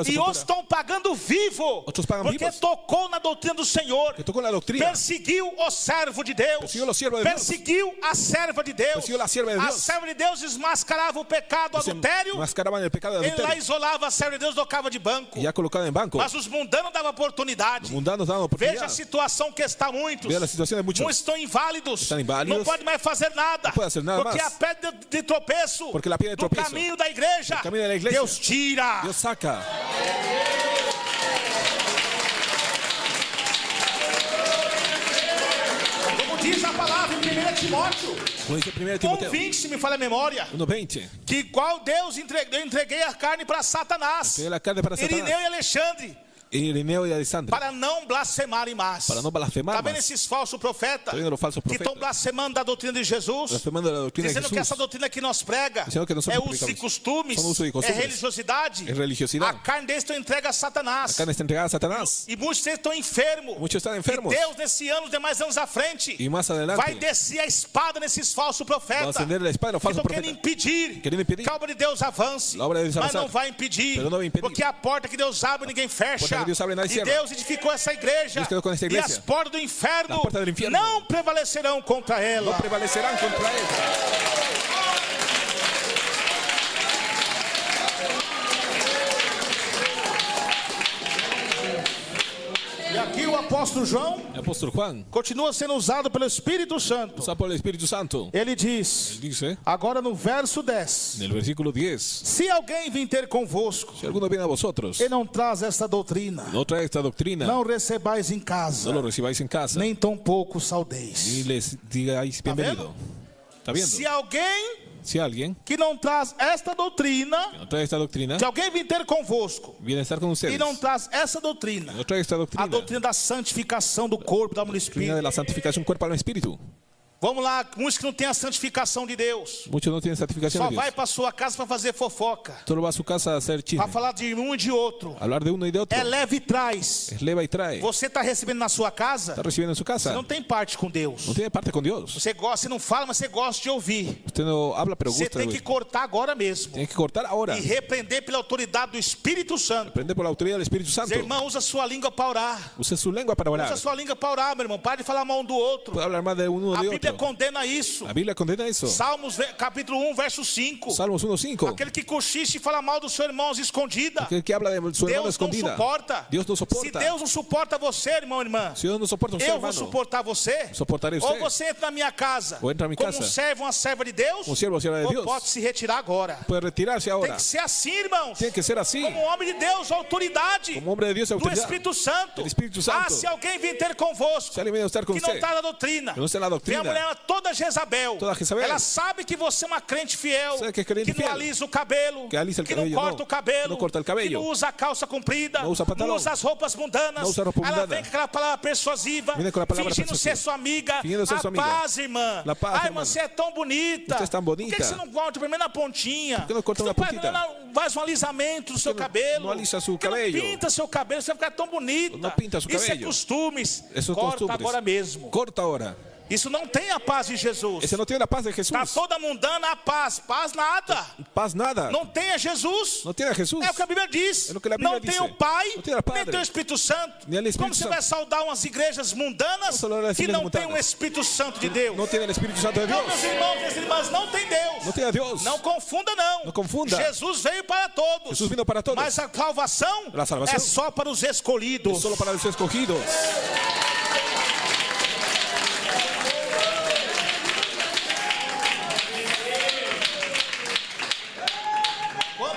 e outros estão pagando vivo, porque tocou na doutrina do Senhor, perseguiu o servo de Deus, perseguiu a serva de Deus. A serva de Deus desmascarava o pecado, o adultério. Ele lá isolava a serva de Deus, colocava de banco. Mas os mundanos davam oportunidade. Veja a situação que está muitos. Muitos estão inválidos. Não podem mais fazer nada. Porque a pedra de tropeço do caminho da igreja, Deus tira. Deus saca. Como diz a palavra em 1 Timóteo 1:20, se me falha a memória, que igual Deus eu entreguei a carne para Satanás, Irineu e Alexandre, para não blasfemarem mais. Está vendo esses falsos profetas que estão blasfemando da doutrina de Jesus, dizendo que essa doutrina que nós prega é usos e costumes, é religiosidade. A carne deles está entregue a Satanás. E muitos deles estão enfermos. E Deus, nesse ano, demais anos à frente, vai descer a espada nesses falsos profetas que estão querendo impedir que a obra de Deus avance, mas não vai impedir, porque a porta que Deus abre ninguém fecha. E Deus edificou essa igreja, e as portas do inferno não prevalecerão contra ela. E aqui o apóstolo João continua sendo usado pelo Espírito Santo. Ele diz, agora no verso 10, se alguém vir ter convosco e não traz esta doutrina, não recebais em casa, nem tampouco saudeis. Tá vendo? Se alguém que não traz esta doutrina, se alguém vir ter convosco e não traz essa doutrina, a doutrina da santificação do corpo, da alma e do espírito. Vamos lá, muitos que não têm a santificação de Deus. Só vai para sua casa para fazer fofoca. Para falar de um e de outro. É leve e traz. Você está recebendo na sua casa? Você não tem parte com Deus. Você gosta, você não fala, mas você gosta de ouvir. Você tem que cortar agora mesmo. E repreender pela autoridade do Espírito Santo. Seu irmão, usa sua língua para orar. Usa sua língua para orar, meu irmão. Pare de falar mal um do outro. A Bíblia condena isso. Salmos capítulo 1, verso 5. Aquele que cochicha e fala mal do seu irmão escondida, Deus não suporta. Se Deus não suporta você, irmão e irmã, eu vou suportar você. Ou você entra na minha casa como um servo, uma serva de Deus, ou pode se retirar agora. Tem que ser assim, irmãos. Como um homem de Deus, autoridade do Espírito Santo. Se alguém vir ter convosco que não está na doutrina, vem a mulher toda Jezabel, ela sabe que você é uma crente fiel, que não alisa o cabelo, que não corta o cabelo, que não usa a calça comprida, não usa as roupas mundanas. Ela vem com aquela palavra persuasiva, fingindo ser sua amiga. A paz, irmã. Irmã, você é tão bonita. Por que você não corta primeiro na pontinha? Você não faz um alisamento do seu cabelo? Por que não pinta seu cabelo? Você vai ficar tão bonita. Isso é costumes. Corta agora mesmo. Isso não tem a paz de Jesus. Ese no tiene la paz de Jesús. Está toda mundana a paz. Paz nada. Paz nada. Não tem a Jesus. No tiene a Jesús. É o que a Bíblia diz. É o que a Bíblia não diz. tem o Pai, nem tem o Espírito Santo. Como você vai saudar umas igrejas mundanas que não tem o Espírito Santo de Deus? Não tem o Espírito Santo de Deus. Não, meus irmãos e irmãs, não tem Deus. Não tem a Deus. Não confunda, não. Não confunda. Jesus veio para todos. Jesus vino para todos. Mas a salvação é só para os escolhidos. É só para os escolhidos.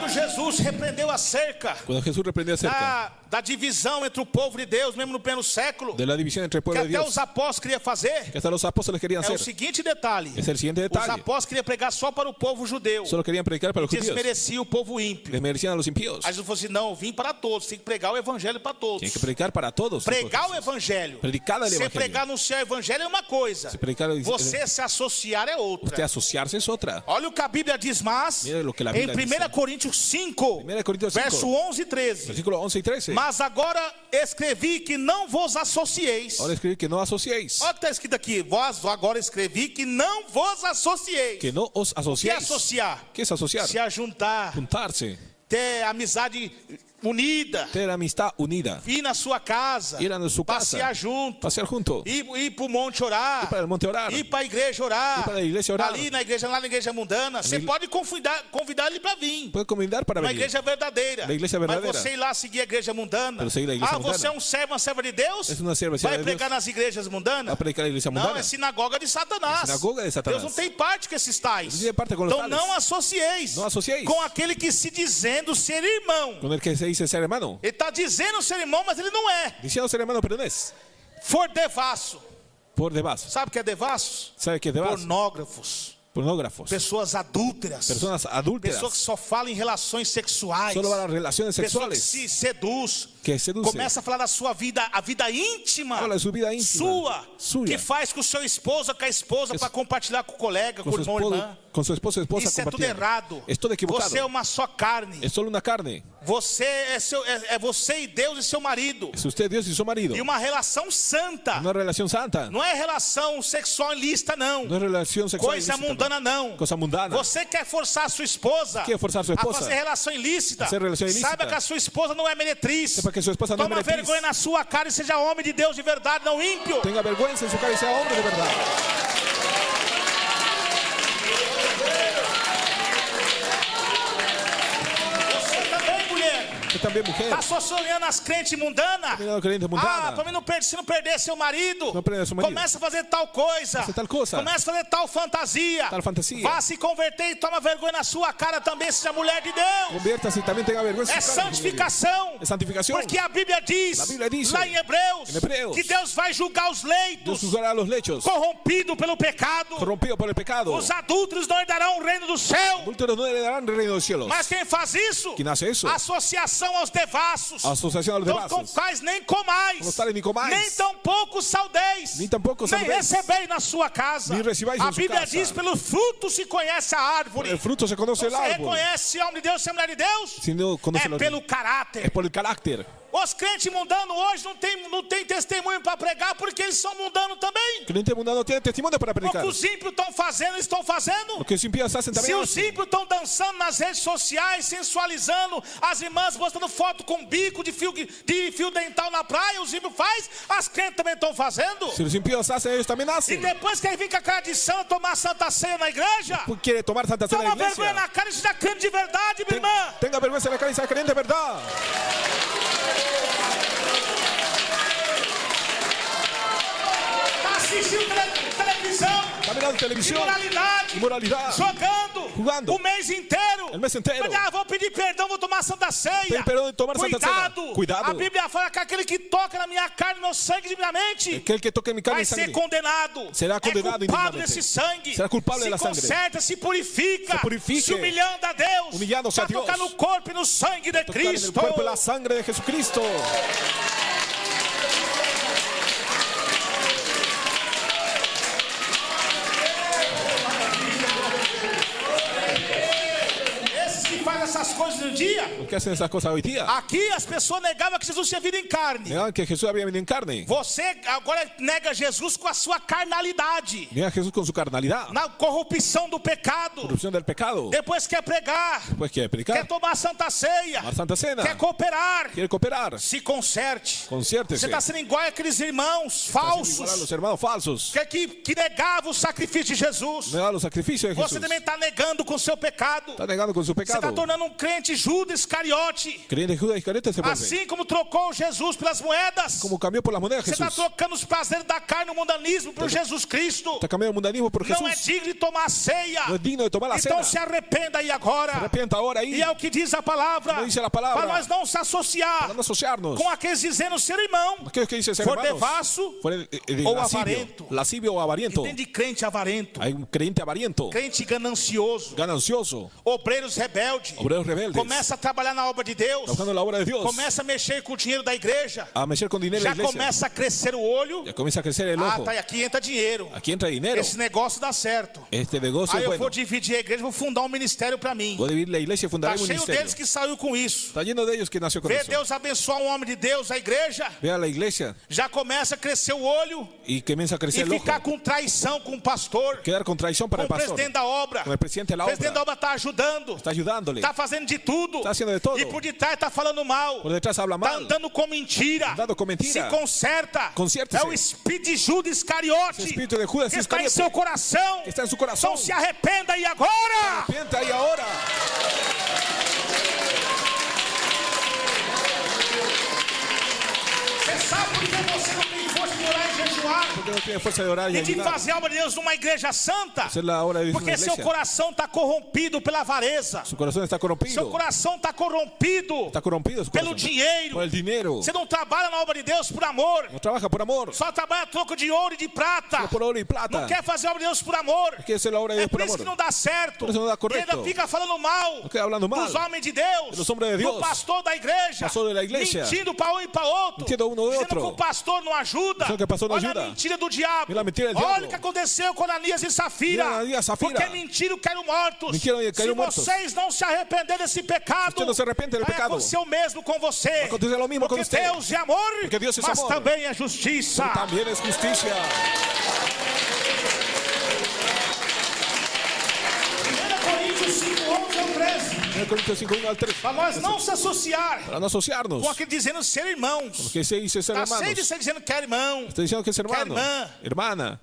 Jesus repreendeu a cerca. Quando Jesus repreendeu a cerca. Da divisão entre o povo de Deus, mesmo no primeiro século. De la división entre el pueblo de Dios. Que até os apóstolos queriam fazer. Que até os apóstolos queriam hacer. É o seguinte detalhe. É o seguinte detalhe. Os apóstolos queriam pregar só para o povo judeu. Só queriam pregar para os judeus. Desmerecia o povo ímpio. Desmereciam a los impíos. Aí Jesus falou assim: não, vim para todos. Tem que pregar o evangelho para todos. Tem que pregar para todos. Pregar o evangelho. Predicar o evangelho. Você pregar no céu o evangelho é uma coisa. Você se associar é outra. Você associar-se é outra. Olha o que a Bíblia diz mais. Em 1 Coríntios 5. Verso 11 e 13. Versículo 11 e 13. Mas agora escrevi que não vos associeis. Agora escrevi que não associeis. Olha o que está escrito aqui. Vós agora escrevi que não vos associeis. Que não os associeis. O que é associar? O que é associar? Se ajuntar. Juntar-se. Ter amizade unida. Ter amistad unida. Ir na sua casa. Ir na sua casa. Passear junto. Passear junto. Ir para o monte orar. Ir para o monte orar. Ir para a igreja orar. Ir para a igreja orar. Ali na igreja, lá na igreja mundana. Você pode convidar ele para vir. Pode convidar para vir. Na igreja verdadeira. Na igreja verdadeira. Mas você ir lá seguir a igreja mundana. Mundana. Você é um servo, uma serva de Deus? Vai pregar nas igrejas mundanas? Vai pregar na igreja mundana? Não, é sinagoga de Satanás. Sinagoga de Satanás. Deus não tem parte com esses tais. Não tem parte com então não associeis. Não associeis. Com aquele que se dizendo ser irmão. Com ele que se diz ser irmão. Ele está dizendo ser irmão, mas ele não é. Dizendo ser irmão, pero não é. For devasso. Por devasso. Sabe o que é devasso? Sabe o que é devasso? Pornógrafos. Pornógrafos. Pessoas adúlteras. Pessoas adúlteras. Pessoas que só falam em relações sexuais. Só falam relações sexuais. Pessoas que se seduz. Que seduz. Começa a falar da sua vida, a vida íntima. Fala sua vida íntima. Sua. Que faz com o seu esposo, com a esposa, para compartilhar com o colega, com o irmão, irmã. Com seu esposo, esposa. Isso é tudo errado. É tudo equivocado. Você é uma só carne. É só uma carne. Você é você e Deus e seu marido. É você, Deus e seu marido. E uma relação santa. Uma relação santa. Não é relação sexual ilícita, não. Não é relação sexual ilícita. Coisa mundana, não. Coisa mundana. Você quer forçar a sua esposa a fazer relação ilícita. Saiba que a sua esposa não é meretriz. Saiba que sua esposa não é meretriz. Toma vergonha na sua cara e seja homem de Deus de verdade, não ímpio. Tenha vergonha em sua cara e seja homem de verdade. Você também, mulher. Está associando as crentes mundanas. Para mim se não perder seu marido. Começa a fazer tal coisa. Começa a fazer tal fantasia. Vá se converter e toma vergonha na sua cara também, seja mulher de Deus. Converta-se também, tenha vergonha. É santificação. É santificação. Porque a Bíblia diz lá em Hebreus que Deus vai julgar os leitos. Corrompido pelo pecado. Os adúlteros não herdarão o reino do céu. Mas quem faz isso? Associação aos devassos. Não comprais nem comais. Nem tampouco saudeis. Nem recebeis na sua casa. A Bíblia diz: pelo fruto se conhece a árvore. Você reconhece homem de Deus e mulher de Deus? É pelo caráter. É pelo caráter. Os crentes mundanos hoje não tem testemunho para pregar porque eles são mundanos também. Crente mundano não tem testemunho para pregar. O que os ímpios estão fazendo, eles estão fazendo. O que os ímpios fazem também. Se os ímpios estão dançando nas redes sociais, sensualizando as irmãs, mostrando foto com bico de fio dental na praia, os ímpios fazem, as crentes também estão fazendo. Se os ímpios fazem, eles também nascem. E depois que vem com a cara de santo tomar santa ceia na igreja, porque tomar santa ceia na igreja, toma vergonha na cara e seja crente de verdade, minha irmã. Tenha vergonha na cara e seja crente de verdade. Assistindo televisão, tá mirando televisão, imoralidade, jogando o mês inteiro. Vou pedir perdão, vou tomar santa ceia. Cuidado. A Bíblia fala que aquele que toca na minha carne, no meu sangue, de minha mente, vai ser condenado. Será condenado. É culpado desse sangue. Será culpado se conserta, se purifica, se humilhando a Deus, para tocar no corpo e no sangue de Cristo. No corpo e na sangre de Jesucristo. Essas coisas no dia, ¿Por qué hacen esas cosas hoy día? Aqui as pessoas negavam que Jesus tinha vindo em carne. Negaban que Jesús había venido en carne. Você agora nega Jesus com a sua carnalidade. Niega a Jesús con su carnalidad. Na corrupção do pecado. Corrupción del pecado. Depois quer pregar. Después quiere predicar. Quer tomar a Santa Ceia. Tomar Santa Cena. Quer cooperar. Quiere cooperar. Se conserte. Consértese. Você está sendo igual àqueles irmãos falsos. Igual a los hermanos falsos. Que negavam o sacrifício de Jesus. Negaban los sacrificios de Jesús. Você também está negando com o seu pecado. Está negando con su pecado. Você está tornando um crente Judas Iscariote. Creyente Judas Iscariote se vuelve. Assim como trocou Jesus pelas moedas. Como cambió por las monedas Você Jesús. está trocando os prazeres da carne, o mundanismo por Jesus Cristo. Está cambiando el mundanismo por Jesús. Não é digno de tomar a ceia. No es digno de tomar la Então cena. se arrependa aí agora. Se arrepenta ahora ahí. E é o que diz a palavra. Como dice la palabra. Para nós não se associar. Para no asociarnos. Com aqueles dizendo ser irmão. Aquellos que dicen ser For hermanos. devasso ou lascivio, avarento. Lascivio ou avariento. E tem de crente avarento. Hay un creyente avariento. Crente ganancioso. Ganancioso. Obreiros rebeldes. Obreros rebeldes. Começa a trabalhar na obra de Deus. Trabajando na obra de Dios. Começa a mexer com o dinheiro da igreja. A mexer con dinero Já da iglesia. começa a crescer o olho. Ya comienza a crecer el ojo. Tá, e aqui entra dinheiro. Aquí entra dinero. Esse negócio dá certo. Este negocio Aí es eu bueno. vou dividir a igreja, vou fundar um ministério para mim. Voy a dividir la iglesia y fundaré Está un cheio ministerio. deles que saiu com isso. Está lleno de ellos que nació con Vê eso. Deus abençoar um homem de Deus, a igreja. Ve a la iglesia Já começa a crescer o olho. y comienza a crecer E el ojo. ficar com traição com o pastor. Quedar con traición para Com el o pastor. presidente da obra. Con el presidente de la O presidente da obra. obra está ajudando. Está ayudándole. Está fazendo de tudo. Está haciendo de todo. E por detrás está falando mal. Por detrás habla Está mal. andando com mentira. Andando com mentira. Se conserta. Consértese. É o espírito de Judas Iscariote. Ese espíritu de Judas que está em Iscariote. seu coração. Que está en su corazón. Então se arrependa aí agora. Arrepienta ahí ahora. Você sabe por que você não tem força de orar e jejuar? Porque no tiene fuerza de orar y E de ayudar. fazer a obra de Deus numa igreja santa? Hacer la obra de Dios en Porque una seu iglesia. coração está corrompido pela avareza. Su corazón está corrompido. Seu coração está corrompido Está corrompido su pelo corazón. dinheiro. Por el dinero. Você não trabalha na obra de Deus por amor. No trabaja por amor. Só trabalha a troco de ouro e de prata. Solo por oro y plata. Não quer fazer a obra de Deus por amor. Quiere hacer la obra de É Dios por por isso amor. que não dá certo. Por isso não dá E correto. ainda fica falando mal No queda hablando mal dos homens de Deus, de los hombres de Dios. do pastor da igreja, Pastor de la iglesia. mentindo para um e para outro, Mintiendo uno de dizendo otro. que o pastor não ajuda. Diciendo que el pastor no Olha ayuda. a mentira do diabo. Mira la mentira del Olha diablo. o que aconteceu com Ananias e Safira. Mira Ananias e Safira. Porque mentiram, caíram mortos. Mentiram e caíram Se mortos. vocês não se arrependerem desse pecado, Usted no se arrepiente del vai pecado. acontecer o mesmo com você. Va a acontecer lo mismo Porque con usted. Deus é amor, Porque Dios es mas amor. também é justiça. Pero también es justicia. 1 Coríntios 5, 11 ao 13. 1 Corintios 5, 1 al 3. Para nós não se associar Para no asociarnos. com aquele dizendo ser irmãos. Porque se dice ser Está hermanos. cheio de ser dizendo que é irmão. Está diciendo que es hermano. irmã. Hermana.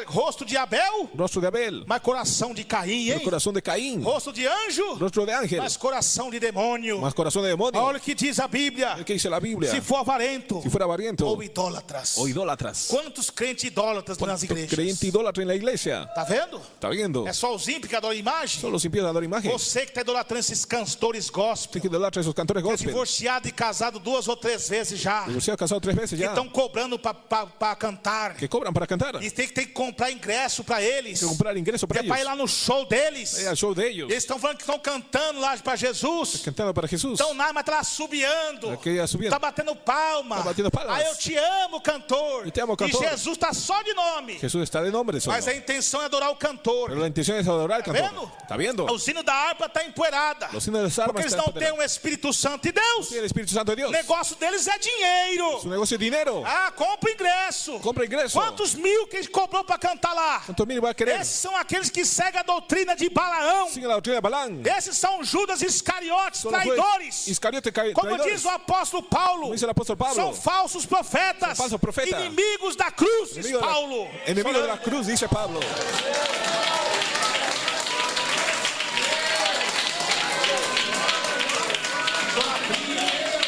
Rosto de Abel, Rostro de Abel. mas coração de Caim, El hein? corazón de Caín. Rosto de anjo, Rostro de ángel. mas coração de demônio. Más corazón de demonio. Olha o que diz a Bíblia. ¿Qué dice la Biblia? Se for avarento Si fuera avariento ou idólatras. o idólatras. Quantos crentes idólatras nas igrejas? Creyente idólatra en la iglesia. Tá vendo? ¿Está viendo? É só os ímpios que adoram imagem? Solo los impíos adoran imagen. Você que está idolatrando esses cantores gospel, Usted que idolatra esos cantores gospel. divorciado e casado 2 ou 3 vezes já, Divorciado, casado 3 veces que ya. estão cobrando para cantar. Que cobran para cantar. E tem que comprar ingresso para eles. Que comprar ingreso para Que é para ir ellos. lá no show deles. Para ir al show de ellos. Eles estão falando que estão cantando lá para Jesus. Cantando para Jesús. Então nada, mas está lá subiando. Aqui ia subindo. Está batendo palma. Tá batendo palmas. Aí eu te amo, cantor. Eu te amo, cantor. E Jesus está só de nome. Jesús está de nombre solo. Mas a intenção é adorar o cantor. Pero la intención es adorar al Tá cantor. vendo? ¿Está viendo? O sino da harpa está empoeirada. Los signos de las armas Porque eles están não têm o Espírito Santo de Deus. el Espíritu Santo de Dios. O negócio deles é dinheiro. Su negocio es dinero. Ah, compra ingresso. Compra ingreso. Quantos mil que ele cobrou para cantar lá? ¿Cuántos mil va a querer? Esses são aqueles que seguem a doutrina de Balaão. Sigue la doctrina de Balán. Esses são Judas Iscariotes, Son los traidores. Iscariote Como traidores. diz o apóstolo Paulo, Como dice el apóstol Pablo. são falsos profetas, Son falsos profetas. inimigos da cruz, diz Enemigo de la- Paulo. enemigo de la cruz, dice Pablo.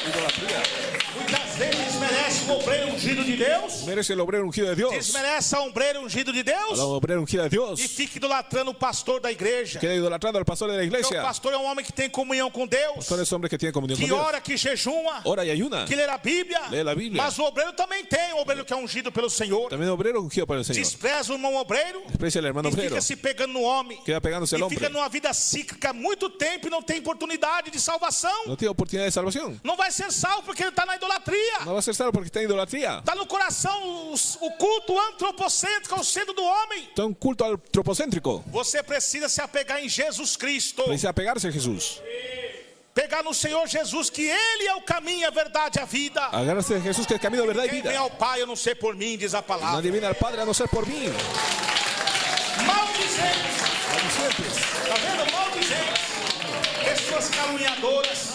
Idolatría. Muitas vezes desmerece o obreiro ungido de Deus, Merece el obrero ungido de Dios. desmerece a obreiro ungido de El Deus obrero ungido de Dios. e fica idolatrando o pastor da igreja. Queda idolatrando al pastor de la Porque iglesia. o pastor é um homem que tem comunhão com Deus, Pastor es hombre que tiene comunión con que Dios. ora, que jejuma, Ora y ayuna. que lê a Bíblia. Lê a Bíblia. Mas o obreiro também tem, o obreiro que é ungido pelo Senhor. También obrero ungido por el Señor. Despreza o irmão obreiro Desprecia al hermano e obrero. fica se pegando no homem. Queda pegándose al E hombre. fica numa vida cíclica há muito tempo e não tem oportunidade de salvação. No tiene oportunidad de salvación. Não vai ser salvo porque ele está na idolatria. No va a ser salvo porque está en idolatría. Está no coração o culto antropocêntrico ao centro do homem. Está un culto antropocéntrico. Você precisa se apegar em Jesus Cristo. Precisa pegarse a Jesús. Pegar no Senhor Jesus, que Ele é o caminho, a verdade e a vida. Agarra-se de Jesús, que é o caminho, a verdade e a vida. Quem vem ao Pai, a não ser por mim, diz a palavra. Nadie viene al Padre a no ser por mí. Maldizentes. Está vendo? Maldizentes. Pessoas caluniadoras,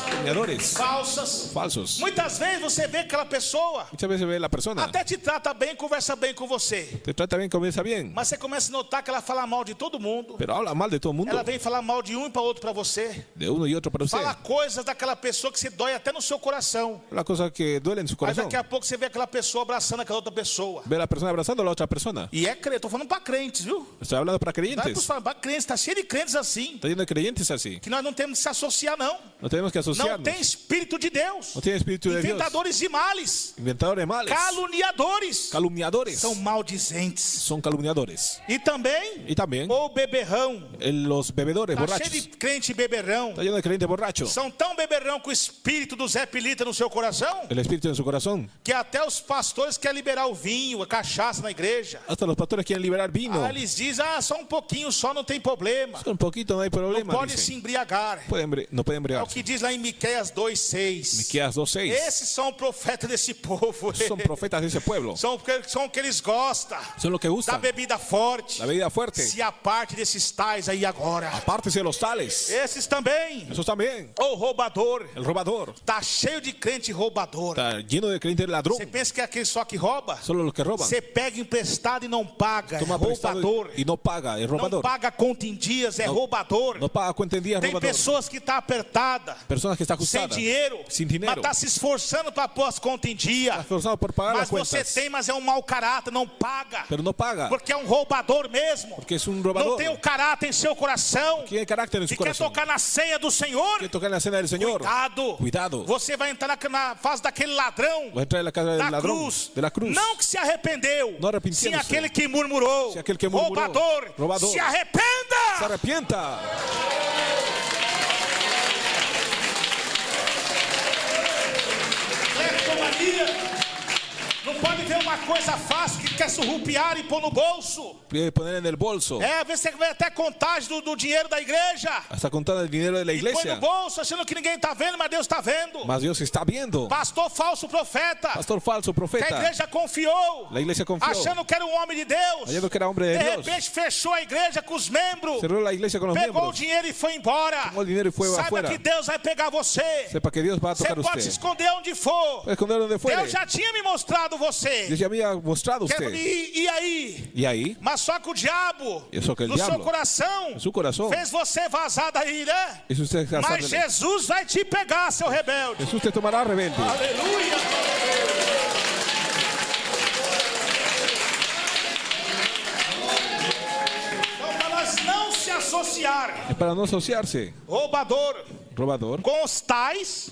falsos. Muitas vezes você vê aquela pessoa, muchas veces ve la persona, até te trata bem, conversa bem com você, te trata bien, conversa bien, mas você começa a notar que ela fala mal de todo mundo. Pero habla mal de todo mundo. Ela vem falar mal de um e para outro para você. De uno y otro para usted. Fala coisas daquela pessoa que se dói até no seu coração. La cosa que duele en su corazón. Mas daqui a pouco você vê aquela pessoa abraçando aquela outra pessoa. Ve a persona abrazando a la otra persona. E é crente, estou falando para crentes, viu? Estou falando para creyentes. Para crentes, está cheio de crentes assim. Está lleno de creyentes así. Que nós não temos que se associar, não. Não temos que associarmos. Não tem Espírito de Deus. Não tem Espírito de Deus. Inventadores de males. Inventadores de males. Caluniadores. Caluniadores. São maldizentes. São caluniadores. E também. O beberrão. Los bebedores, borrachos. Cheio de crente beberrão. Está lleno de crente borracho. São tão beberrão com o espírito do Zé Pilita no seu coração. El espírito en su corazón. Que até os pastores querem liberar o vinho, a cachaça na igreja. Hasta los pastores quieren liberar vino. Eles dizem, só um pouquinho, só não tem problema. Só um pouquinho, não tem problema. Não pode se embriagar. Não pode embriagar. É o que diz lá em Miqueias 2:6. Miqueias 2:6. Esses são profetas desse povo. São profetas desse povo. São o que eles gostam. São o que gostam. Da bebida forte. Da bebida forte. Se aparte desses tais aí agora. Aparte-se los tales. Esses também. Esos também. O roubador. El roubador. Tá cheio de crente roubador. Tá lleno de crente ladrão. Você pensa que é aquele só que rouba? Solo los que roubam. Você pega emprestado e não paga. Toma é roubador. E não paga, é roubador. Não paga conta em dias, é roubador. Não paga conta em dias, é roubador. Tem pessoas que tá apertada. Pessoas que está sem dinheiro. Mas tá se esforçando para pôr as contas em dia. Está esforçado por pagar mas as contas. Você tem, mas é um mau caráter, não paga. Pero não paga. Porque é um roubador mesmo. Porque é um roubador. Não tem o caráter em seu coração. Que é caráter em seu coração. Quer tocar na ceia do Senhor. Quer tocar na ceia do Senhor. Cuidado. Cuidado. Você vai entrar na fase daquele ladrão. Vai entrar na casa do ladrão. Da cruz. Não que se arrependeu. Não arrependeu. Sim, aquele que murmurou. Sim, aquele que murmurou. Roubador. Se arrependa. Se arrepienta. Não pode ver uma coisa fácil que quer surrupiar e pôr no bolso. Poner no bolso. Às vezes você vê até contagem do dinheiro da igreja. Está contando o dinheiro da igreja. E põe no bolso, achando que ninguém está vendo, mas Deus está vendo. Mas Deus está vendo. Pastor falso profeta. Pastor falso profeta. Que a igreja confiou. A igreja confiou. Achando que era um homem de Deus. Achando que era homem de Deus. De repente fechou a igreja com os membros. Cerrou a igreja com os membros. Pegou o dinheiro e foi embora. Tomou o dinheiro e foi Saiba afuera. que Deus vai pegar você. Sepa que Deus vai tocar você pode se esconder onde for. Pode esconder onde for. Deus já tinha me mostrado você. Deus já havia mostrado você. E aí? E aí? Mas só que o diabo, no seu coração, fez você vazar daí, né? Mas Jesus vai te pegar, seu rebelde. Jesus te tomará rebelde. Aleluia. Então, para nós não se associar. É para não associar-se. Roubador. Com os tais.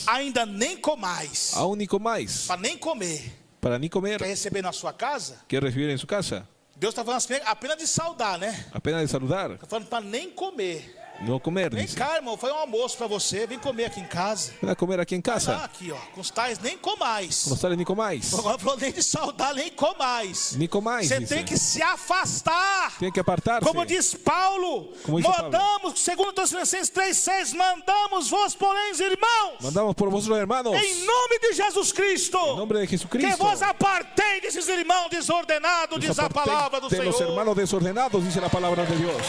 Ainda nem comais. Aún nem comais. Para nem comer. Para nem comer. Quer receber na sua casa? Quer receber em sua casa? Deus está falando apenas de saudar, né? Apenas de saludar. Está falando para nem comer. Não comer. Vem cá, irmão, foi um almoço para você. Vem comer aqui em casa. Vem comer aqui em casa. Aqui, ó. Com os tais nem comais. Com os tais nem comais. Agora falou nem de saudar, nem comais. Nem comais. Você tem que se afastar. Tem que apartar-se. Como diz Paulo. Mandamos, segundo Tessalonicenses 3:6, mandamos-vos, porém, irmãos. Mandamos por vossos irmãos. Em nome de Jesus Cristo. Em nome de Jesucristo. Que vos apartei desses irmãos desordenados, diz a palavra do Senhor. De los hermanos desordenados, dice la palabra de Dios.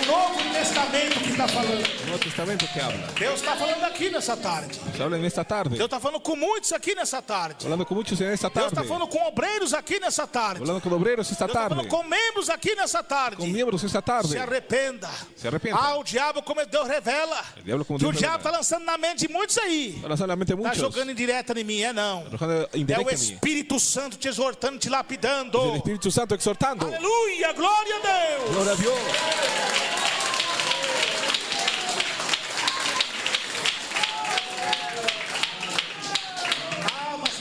Novo Testamento que está falando. Novo Testamento que habla. Deus está falando aqui nessa tarde. Se habla nesta tarde. Deus está falando com muitos aqui nessa tarde. Falando com muitos nesta tarde. Deus está falando com obreiros aqui nessa tarde. Falando com obreiros esta tarde. Deus está falando com membros aqui nessa tarde. Com membros esta tarde. Se arrependa. Se arrependa. O diabo, como Deus revela. O diabo está lançando na mente de muitos aí. Está lançando na mente de muitos. Está jogando indireta em mim, não. É o Espírito Santo te exortando, te lapidando. É o Espírito Santo exortando. Aleluia, glória a Deus. Glória a Deus.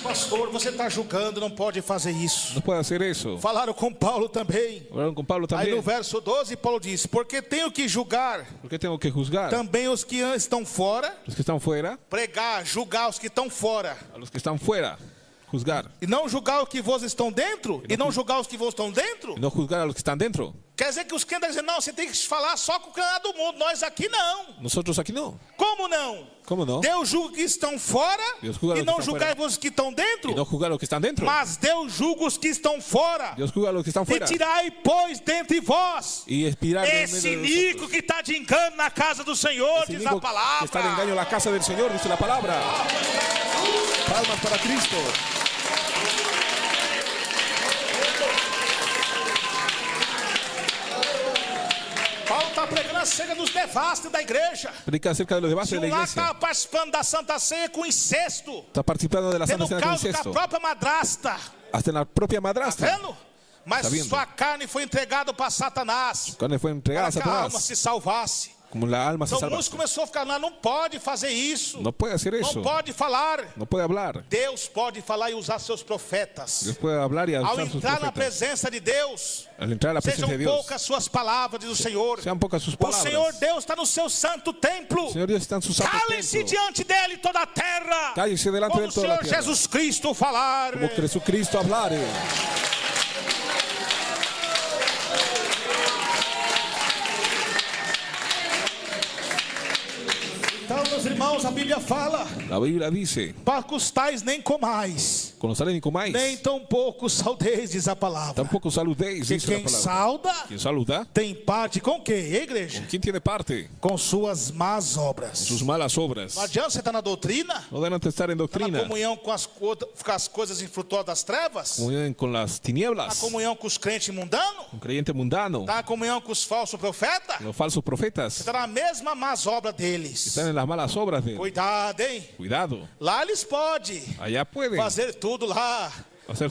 Pastor, você está julgando, não pode fazer isso. Não pode fazer isso. Falaram com Paulo também. Falaram com Paulo também. Aí no verso 12, Paulo diz: porque tenho que julgar. Porque tenho que julgar. Também os que estão fora. Os que estão fora. Pregar, julgar os que estão fora. Os que estão fora. Juzgar. E não julgar os que vos estão dentro. E não julgar os que vos estão dentro. E não julgar os que estão dentro. Quer dizer que os crentes dizem, não, você tem que falar só com o canal do mundo. Nós aqui não. Nosotros aquí no. Como não? Como não? Deus julga os que estão fora e não julgai os que estão dentro. E não julgar os que estão dentro. Mas Deus julga os que estão fora. Deus julga os que estão fora. E tirai, pois, dentre vós e expirar esse iníquo que está de engano na casa do Senhor, diz a palavra. Que está de engano na casa do Senhor, diz a palavra. Palmas para Cristo. Paulo está pregando acerca dos devastos da igreja. Predica acerca de los devastos da igreja. Está participando da Santa Ceia com incesto. Está participando da Santa Ceia com incesto. Com a própria madrasta. Hasta na própria madrasta. Está vendo? Mas sua carne foi entregada para Satanás. Sua carne foi entregada a Satanás. Para que a alma se salvasse. Como a alma se salvasse. Então o músico começou a ficar, não pode fazer isso. Não pode fazer isso. Não pode falar. Não pode falar. Deus pode falar e usar seus profetas. Deus pode falar e usar Ao seus profetas. entrar na presença de Deus, sejam poucas suas palavras, diz o Senhor. Sejam poucas suas palavras. O Senhor Deus está no seu santo templo. O Senhor Deus está no seu santo templo. Cale-se diante dele toda a terra. Cale-se delante de toda a terra. Como o Senhor Jesus Cristo falar. Como Jesus Cristo falar. Então, meus irmãos, a Bíblia fala. A Bíblia diz: para custais nem comais. Nem comais. Nem tampouco saudeis, diz a palavra. Tampouco saludeis, diz a palavra. Quem saluda, tem parte com quem, igreja? Com quem tem parte? Com suas más obras. Suas malas obras. Não adianta você estar na doutrina. Não adianta estar em doutrina. Na comunhão com as coisas infrutuosas das trevas. Comunhão com as tinieblas. Na comunhão com os crentes mundanos. Com crente mundano. Na comunhão com os falsos profetas. Os falsos profetas. Você está na mesma más obra deles. Estão nas malas obras deles. Cuidado, hein? Cuidado. Lá eles podem. Allá pueden. Fazer tudo lá.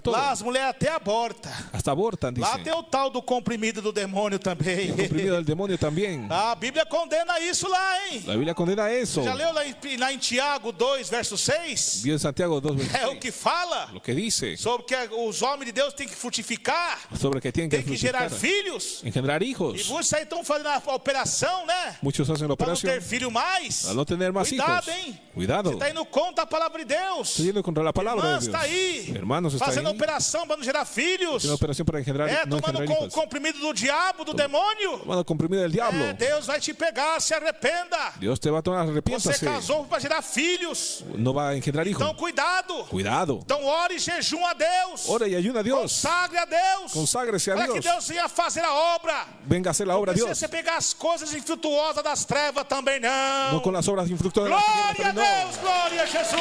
Lá as mulheres até abortam. Hasta abortam, dizem. Lá tem o tal do comprimido do demônio também. O comprimido do demônio também. A Bíblia condena isso lá, hein? A Bíblia condena isso. Você já leu lá em Tiago 2, verso 6? Viu em Santiago 2, verso 6. É o que fala. O que diz. Sobre que os homens de Deus têm que frutificar. Sobre que tem que gerar filhos. Engendrar hijos. E muitos aí estão fazendo a operação, né? Muitos fazem a operação. Para não ter filho mais. Para não ter mais hijos. Cuidado, hein? Cuidado. Você está indo contra a palavra de Deus. Está indo contra a palavra de Deus. Está aí. Hermanos, está fazendo aí. Operação para não gerar filhos. Uma operação para engendrar, não tomando o comprimido do diabo, do demônio. Tomando o comprimido do diabo. Deus vai te pegar, se arrependa. Deus te vai tomar, arrependa-se. Você casou para gerar filhos. Não vai engendrar hijos. Então cuidado. Cuidado. Então ore e jejum a Deus. Ore e ayuna a Deus. Consagre a Deus. Consagre-se a Deus. Para que Deus venha fazer a obra. Venga a ser a obra de Deus. Se você pegar as coisas infrutuosas das trevas também não. Não com as obras infrutuosas das trevas também não. Glória a Deus, glória a Jesus.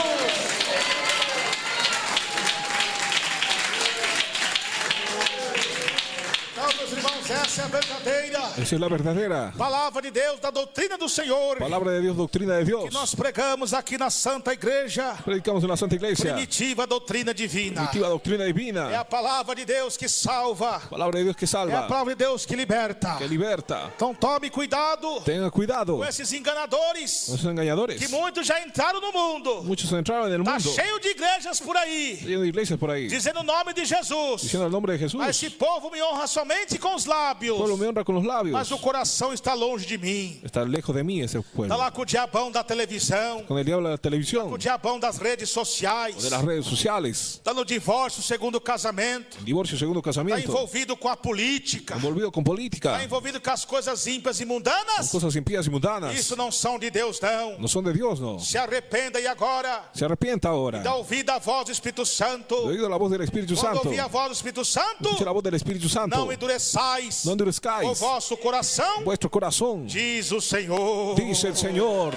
Meus irmãos, essa é a verdadeira. Essa é a verdadeira palavra de Deus, da doutrina do Senhor. Palavra de Deus, doutrina de Deus. Que nós pregamos aqui na Santa Igreja. Predicamos na Santa Igreja. Primitiva doutrina divina. Primitiva doutrina divina. É a palavra de Deus que salva. Palavra de Deus que salva. É a palavra de Deus que liberta. Que liberta. Então tome cuidado. Tenha cuidado com esses enganadores. Com esses enganadores. Que muitos já entraram no mundo. Muitos entraram no mundo. Está cheio de igrejas por aí. Cheio de igrejas por aí. Dizendo o nome de Jesus. Dizendo o nome de Jesus. Mas esse povo me honra somente com os lábios. O povo me honra com os lábios. Mas o coração está longe de mim. Está lejos de mim esse povo. Está lá com o diabão da televisão. Com o diabo da televisão. Com o diabão das redes sociais. De las redes sociais. Está no divórcio segundo o casamento. Divórcio segundo o casamento. Está envolvido com a política. Envolvido com política. Está envolvido com as coisas ímpias e mundanas. Com coisas impias e mundanas. Isso não são de Deus, não. Não são de Deus, não. Se arrependa e agora. Se arrependa agora. Dá ouvido à voz do Espírito Santo. Ouvido a voz do Espírito Santo. Quando ouvir a voz do Espírito Santo. Escuche a voz do Espírito Santo. Não endureçais. Não endureçais. O vosso coração. Vuestro coração. Diz o Senhor. Diz o Senhor.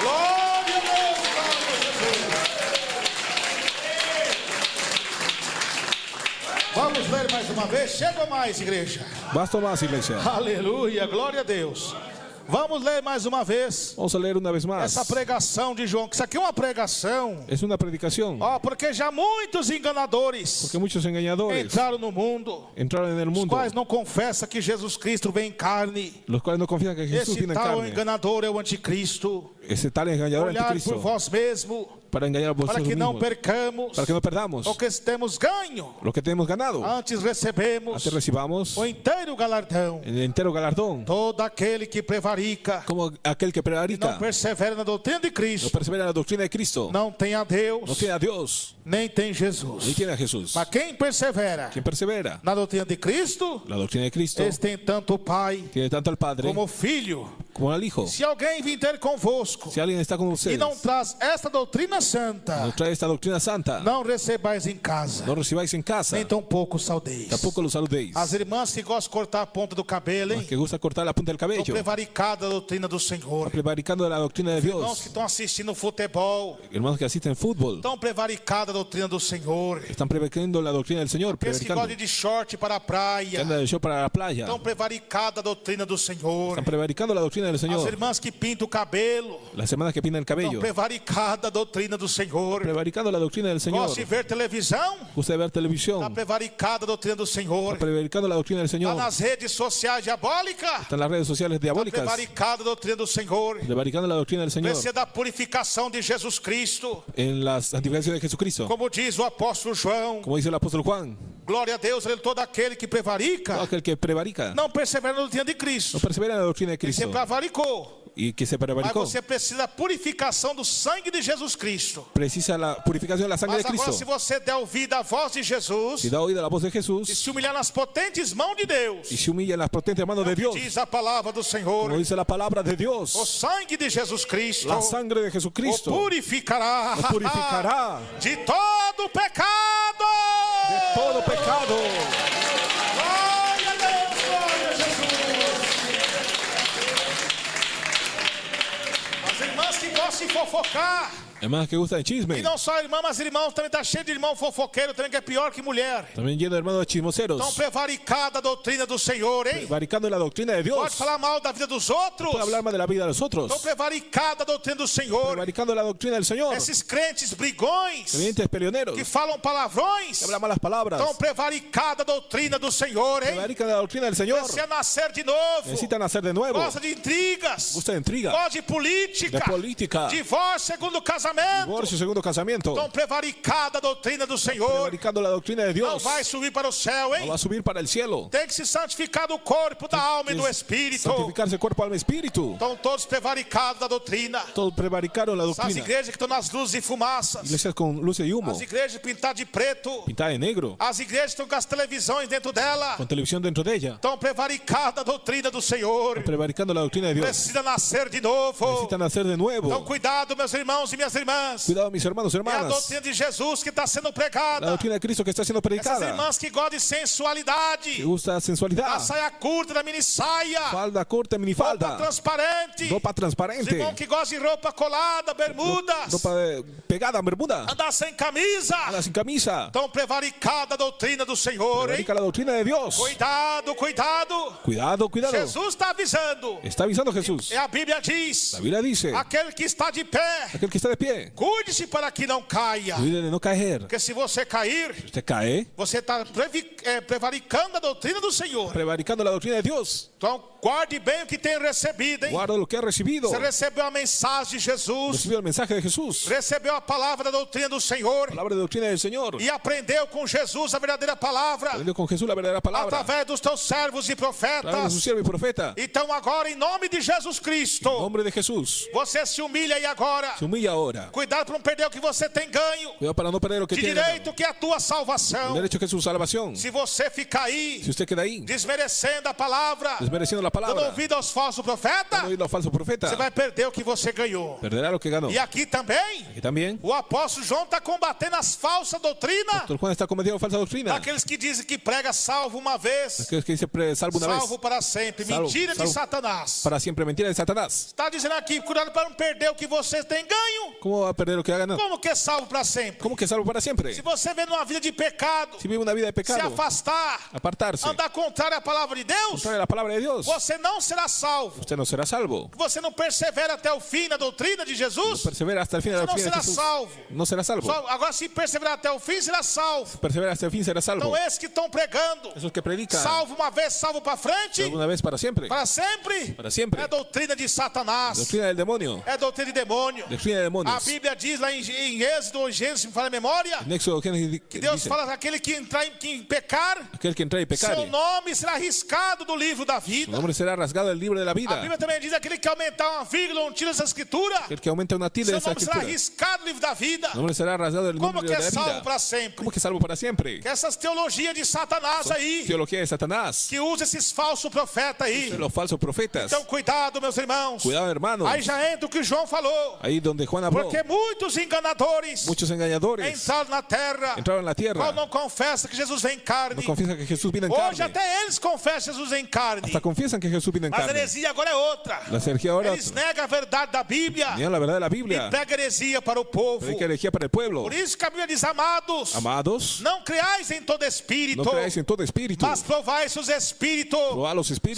Glória a Deus. Vamos ler mais uma vez. Chega mais, igreja. Basta mais, igreja. Aleluia, glória a Deus. Vamos ler mais uma vez. Vamos ler uma vez mais. Essa pregação de João, que isso aqui é uma pregação. É uma predicação. Porque já muitos enganadores. Porque muitos enganadores entraram no mundo. Entraram no mundo. Os quais não confessam que Jesus Cristo vem em carne. Os quais não confessam que Jesus vem em carne. Esse tal enganador é o anticristo. ese tal engañador olhar anticristo, por vós mesmo, para engañar a vosotros para que não mismos, percamos para que no perdamos o que temos ganho. lo que tenemos ganado. Antes recebemos Antes recibamos o inteiro galardão. el entero galardón. Todo aquele que prevarica, Como aquel que e prevarica, não persevera na doutrina de no Cristo, persevera en la doctrina de Cristo, não tem a Deus, no tiene a Dios, nem tem Jesus. ni tiene a Jesús. Mas quem persevera Quien persevera na doutrina de Cristo, la doctrina de Cristo, esse tem tanto o Pai tiene tanto al Padre como o Filho. como al Hijo. Se alguém vir ter convosco Si alguien está con e ustedes, não traz esta doutrina santa, no trae esta doctrina santa, não recebais em casa, no recibáis en casa, nem tampouco saudeis. tampoco lo saludéis. As irmãs que gostam de cortar a ponta do cabelo, hein? Que gusta cortar la punta del Estão cabello, prevaricadas da doutrina do Senhor. prevaricando la doctrina de Irmãos Dios. que estão assistindo futebol, Hermanos que asisten fútbol, estão prevaricadas da doutrina do Senhor. están prevaricando la doctrina del Señor, Aqueles que prevaricando. gostam de short para a Que praia, anda de show para la playa, estão prevaricada a doutrina do Senhor. están prevaricando la doctrina del As Señor. irmãs que pintam o cabelo, Las semanas que pintan el estão cabello, prevaricada a doutrina do Senhor. prevaricando la doctrina del Señor. Gosta de ver televisão, Gusta de ver está televisión, prevaricada a doutrina do Senhor. está prevaricando la doctrina del Está Señor. nas redes sociais diabólicas, Están las redes sociales está diabólicas, prevaricada a doutrina do Senhor. prevaricando la doctrina del Señor. Precisa da purificação de Jesus Cristo, En la santificación de Jesucristo, como diz o apóstolo João. como dice el apóstol Juan, Glória a Deus, ele todo aquele que prevarica, todo aquel que prevarica não persevera na doutrina de Cristo. no persevera en la doctrina de Ele Cristo, se prevaricou. y que se Mas prevaricó. você precisa da purificação do sangue de Jesus Cristo. Precisa la purificación de la sangre Mas de agora, Cristo. se você der ouvido à voz de Jesus Si da oído a la voz de e Jesús se humilhar nas potentes mãos de Deus, y se humilla en las potentes manos de Dios, diz a palavra do Senhor, como dice la palabra de o Dios, sangue de Jesus Cristo la sangre de o Jesucristo purificará, nos purificará de todo pecado. de todo pecado. Glória a Deus, glória a Jesus. As irmãs que gostam de fofocar, Hermanas que gusta de e chisme, não só irmã, mas irmãos, também está cheio de irmão fofoqueiro, também que é pior que mulher. también lleno de hermanos Estão chismoseros, prevaricada a doutrina do Senhor, hein? prevaricando la doctrina de Pode Dios. falar mal da vida dos outros. Puede hablar más de la vida de los otros, Estão prevaricada a doutrina do Senhor. prevaricando la doctrina del Señor. Esses crentes brigões Creyentes peleoneros, que falam palavrões, que hablan malas palabras, estão prevaricada a doutrina do Senhor, hein? prevarican la doctrina del Señor. Precisa nascer de novo. Necesitan nacer de nuevo. Gosta de intrigas. Gusta de intriga, Gosta de política. de política, Divórcio segundo casamento. divorcio, segundo casamiento, Estão prevaricada a doutrina do Senhor. prevaricando la doctrina de Não Dios. vai subir para o céu, No hein? va a subir para el cielo. Tem que se santificar do corpo, da alma e do espírito. Santificarse cuerpo, alma, espíritu. Estão todos prevaricados da doutrina. Todos prevaricaron la As doctrina. igrejas que estão nas luzes e fumaças. Iglesias con luces y humo, As igrejas pintadas de preto. pintada de negro, As igrejas estão com as televisões dentro dela. con televisión dentro de ella, Estão prevaricadas a doutrina do Senhor. prevaricando la doctrina de Dios. Precisa nascer de novo. Necesitan nacer de nuevo. Então, cuidado, meus irmãos e minhas irmãs. Cuidado, mis hermanos y É a hermanas. doutrina de Jesus que está sendo La pregada. doctrina de Cristo que está siendo Essas predicada. irmãs que gostam de sensualidade. Que gusta A sensualidad. saia curta, da mini saia. Falda corta, Roupa minifalda. transparente. Ropa Os transparente. irmãos que gostam de roupa colada, bermudas. Ropa pegada, bermuda. Andar sem camisa. Anda sin camisa. Estão prevaricada a doutrina do Senhor, hein? Prevarica la doctrina de Dios. Cuidado, cuidado. Cuidado, cuidado. Jesus está avisando. Está avisando Jesús. E a Bíblia diz: La Biblia dice, aquele que está de pé, aquel que está de pie, cuide-se para que não caia. cuide de no caer. Porque se você cair, Usted cae, você está prevaricando a doutrina do Senhor. prevaricando la doctrina de Dios. Então, guarde bem o que tem recebido, hein? Guarda lo que ha recibido. Você recebeu a mensagem de Jesus, Recibió el mensaje de Jesús. recebeu a palavra da doutrina do Senhor Palabra de doctrina del Señor. e aprendeu com Jesus a verdadeira palavra Aprendió con Jesús la verdadera palabra. através dos teus servos e A través de su profetas. siervo y profeta. Então, agora, em nome de Jesus En Cristo, nombre de Jesús. você se humilha aí agora. Se humilla ahora. Cuidado para não perder o que você tem ganho. Cuidado para no perder lo que De tiene. direito que é a tua El salvação. derecho que es su salvación. Se você ficar aí Si usted queda ahí, desmerecendo a palavra, desmereciendo la dando palabra, ouvido aos falsos profetas, dando oído al falso profeta, você vai perder o que você ganhou. perderá lo que ganó. E aqui também, Y también, o apóstolo João está combatendo as falsas doutrinas el Juan está cometiendo falsa doctrina. daqueles que dizem que prega salvo uma vez, Aquel que dice salvo una vez, salvo para sempre. Salvo, Mentira de salvo. Satanás. para siempre. Mentira de Satanás. Está dizendo aqui, cuidado para não perder o que você tem ganho. ¿Cómo va a perder lo que ha ganado? Como que é salvo para sempre? ¿Cómo que salvo para siempre? Se você vê numa vida de pecado, Si vive una vida de se pecado, afastar, apartarse, andar contrário à palavra de Deus, você não será salvo. Usted no será salvo. Você não persevera até o fim na doutrina de Jesus, no persevera hasta el fin de la você não doctrina será de Jesús, salvo. No será salvo. Agora, se perseverar até o fim, será salvo. Persevera hasta el fin será salvo. Então, esses que estão pregando, esos que predican, salvo uma vez, salvo para frente, alguna vez para siempre, para sempre, é doutrina de Satanás, doctrina del demonio, é doutrina de demônio. Doctrina de demonios. A Bíblia diz lá em Êxodo ou Gênesis, se me fala a memória, que Deus fala que aquele que entrar em pecar, seu nome será riscado do livro da vida. Su nombre será rasgado del libro de la vida. A Bíblia também diz aquele que aumentar uma vírgula ou um tiro dessa escritura, aquel que aumenta una tilde de esa seu nome será escritura, riscado do livro da vida. su nombre será rasgado del libro de la vida. Salvo para sempre. Como que salvo para siempre? Que essas teologias de Satanás aí, teología de Satanás, que usa esses falsos profetas aí, los falsos profetas. Então cuidado, meus irmãos. Cuidado, hermanos. Aí já entra o que João falou. Ahí donde Juan habló. Porque muitos enganadores entraram na terra, qual não confessa que Jesus vem em carne. Não confessa que Jesus vem em carne. Hoje até eles confessam Jesus em carne. Hasta confessam que Jesus vem em carne. Mas a heresia agora é outra. Eles negam a verdade da Bíblia. Negam a verdade da Bíblia. E pregam heresia para o povo. Predica heresia para o povo. Por isso que a Bíblia diz, amados, não creais em todo espírito. Não creais em todo espírito. Mas provai se os espíritos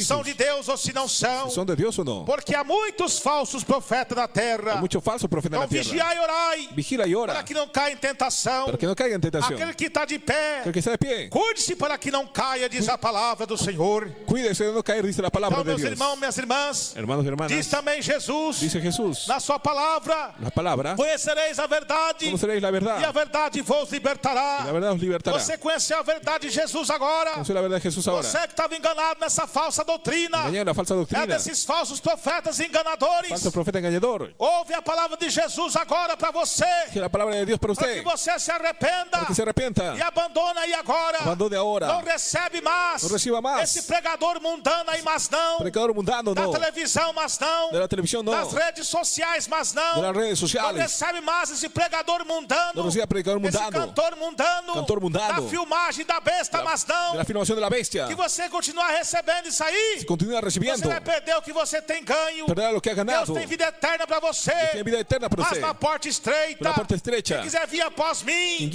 são de Deus ou se não são. São de Deus ou não? Porque há muitos falsos profetas na terra. Há muito falso profeta na terra. Então vigiai e orai. Vigila e ora. Para que não caia em tentação. Para que não caia em tentação. Aquele que está de pé. Aquele que está de pé. Cuide-se para que não caia, diz a palavra do Senhor. Cuide-se de não cair, diz a palavra então, de Deus. Meus irmãos, minhas irmãs. Hermanos e hermanas. Diz também Jesus. Diz Jesus. Na sua palavra. Na palavra. Conhecereis a verdade. Conhecereis a verdade. E a verdade vos libertará. E a verdade vos libertará. Você conheceu a verdade de Jesus agora. Conheceu a verdade de Jesus agora. Você que estava enganado nessa falsa doutrina. Enganando a falsa doutrina. É desses falsos profetas enganadores. Falso profeta enganador. Ouve a palavra de Jesus agora para você. Que a palavra de Deus para você. Para que você se arrependa. Para que se arrependa. E abandona aí agora. Abandone agora. Não recebe mais. Não receba mais. Esse pregador mundano aí, mas não. Pregador mundano da não. Da televisão, mas não. Da televisão não. Das redes sociais, mas não. Das redes sociais. Não recebe mais esse pregador mundano. Não recebe pregador mundano. Esse cantor mundano. Cantor mundano. Da filmagem da besta, mas não. Da filmação da bestia. Que você continuar recebendo isso aí. Se continua recebendo. Você vai perder o que você tem ganho. Perderá o que é ganhado. Deus tem vida eterna para você. Deus tem vida eterna para você. Mas na porta estreita. Na porta estreita. Quem quiser vir após mim.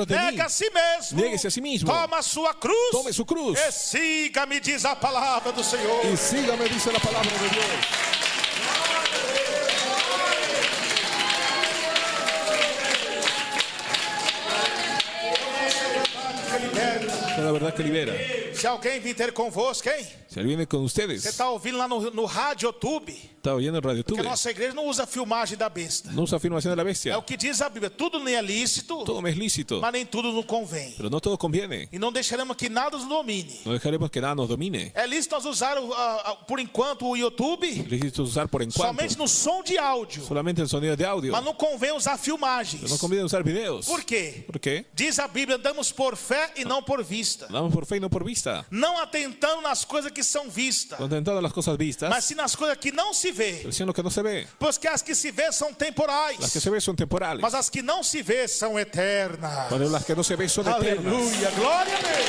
Nega a si mesmo. Negue-se a si mesmo. Toma a sua cruz. Tome sua cruz. E siga-me, diz a palavra do Senhor. E siga-me, diz a palavra de Deus. É a verdade que libera. Se alguém vir ter convosco, hein? Se alguém vem com vocês. Você está ouvindo lá no rádio YouTube? Está ouvindo no rádio YouTube? Porque a nossa igreja não usa filmagem da besta. Não usa a filmação da bestia. É o que diz a Bíblia. Tudo nem é lícito. Todo é lícito. Mas nem tudo nos convém. Pero não todo conviene. E não deixaremos que nada nos domine. Não deixaremos que nada nos domine. É lícito nós usar por enquanto o YouTube. Lícito usar por enquanto. Somente no som de áudio. Solamente no sonido de áudio. Mas não convém usar filmagens. Não convém usar vídeos. Por quê? Por quê? Diz a Bíblia, andamos por fé e não por vista. Andamos por fé e não por vista. Não atentando nas coisas que são vistas. Não atentando nas coisas vistas. Mas sim nas coisas que não se vê. Mas sim no que não se vê. Porque as que se vê são temporais. As que se vê são temporais. Mas as que não se vê são eternas. Mas as que não se vê são eternas. Aleluia, glória a Deus.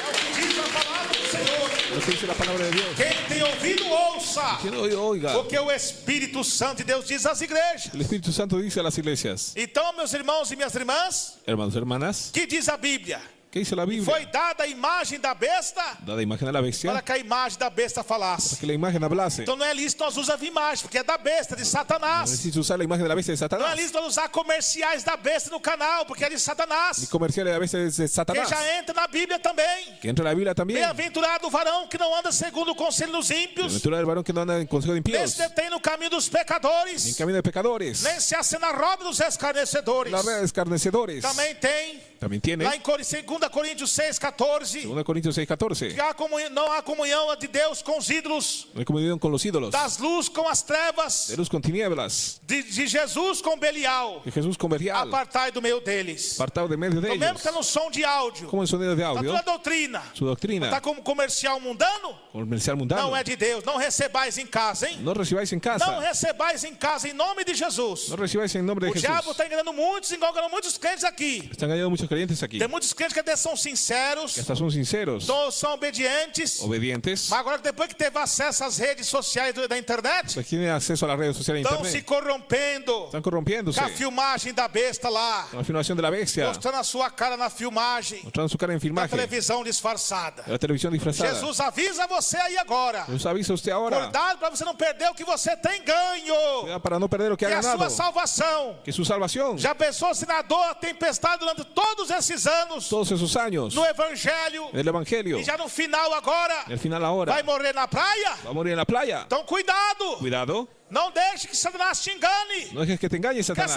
É o que diz a palavra do Senhor. É o que diz a palavra de Deus. Quem tem ouvido, ouça. Quem oiga. Porque o Espírito Santo de Deus diz às igrejas. O Espírito Santo diz às igrejas. Então, meus irmãos e minhas irmãs. Hermanos e hermanas. Que diz a Bíblia? Que diz a Bíblia? Foi dada a imagem da besta. Dada a imagem da bestia. Para que a imagem da besta falasse. Para que a imagem hablasse. Então não é lícito nós usar a imagem, porque é da besta, de Satanás. Não é lícito usar a imagem da bestia de Satanás. Não é lícito nós usar comerciais da besta no canal, porque é de Satanás. E comerciais da bestia de Satanás. Que já entra na Bíblia também. Que entra na Bíblia também. Bem-aventurado o varão que não anda segundo o conselho dos ímpios. Bem-aventurado o varão que não anda em conselho de ímpios. Nem se detém no caminho dos pecadores. Em caminho de pecadores. Nem se assenta na roda dos escarnecedores. Na roda dos escarnecedores. Também tem. Também tem, né? Lá em 2 Coríntios 6:14. 2 Coríntios 6:14. Não há comunhão de Deus com os ídolos. Não há comunhão com os ídolos. Das luzes com as trevas. De luz com tinieblas. De Jesus com Belial. De Jesus com Belial. Apartai do meio deles. Apartai do meio deles. Então mesmo que está no som de áudio. Como é o sonido de áudio? Está tua doutrina. Sua doutrina. Está como comercial mundano? Comercial mundano. Não é de Deus. Não recebais em casa, hein? Não recebais em casa. Não recebais em casa em nome de Jesus. Não recebais em nome de Jesus. O diabo está enganando muitos crentes aqui. Está enganando muitos crentes aqui. Tem muitos crentes que eles são sinceros. Que hasta son sinceros. Todos são obedientes. Obedientes. Mas agora, depois que teve acesso às redes sociais da internet, pues tienen acceso a las redes sociales de estão internet. se corrompendo. Están corrompiéndose. Com a filmagem da besta lá. Con la filmación de la bestia. Mostrando a sua cara na filmagem. Mostrando su cara en Na filmaje. televisão disfarçada. La televisión disfrazada. Jesus avisa você aí agora. Jesus avisa usted ahora. Cuidado para você não perder o que você tem ganho. Cuidado para no perder lo que ha Que é a ganado. sua salvação. Que es su salvación. Já pensou se nadou a tempestade durante todos esses anos Todos esos años. no Evangelho En el Evangelio. e já no final agora En el final ahora. vai morrer na praia? Va a morir en la playa. Então cuidado. Cuidado. Não deixe que Satanás te engane. No dejes que te engañe Com Satanás.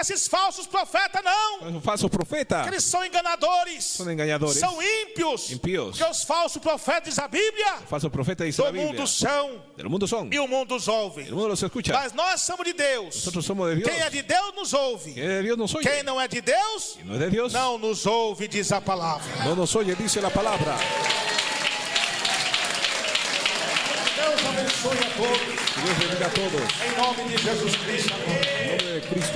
esses falsos profetas não. Los falsos profetas Eles são enganadores. son engañadores. São ímpios. Impíos. Porque os falsos profetas diz a Bíblia. Falsos profetas dice la Do Biblia. mundo são Del mundo son. e o mundo os ouve. El mundo los escucha. Mas nós somos de Deus. Nosotros somos de Dios. Quem é de Deus nos ouve. Quien es de Dios nos oye. Quem não é de Deus Quien no es de Dios não nos ouve, diz a palavra. no nos oye, dice la palabra. Deus abençoe a todos. Que Dios bendiga a todos. Em nome de Jesus Cristo. En nombre de Cristo.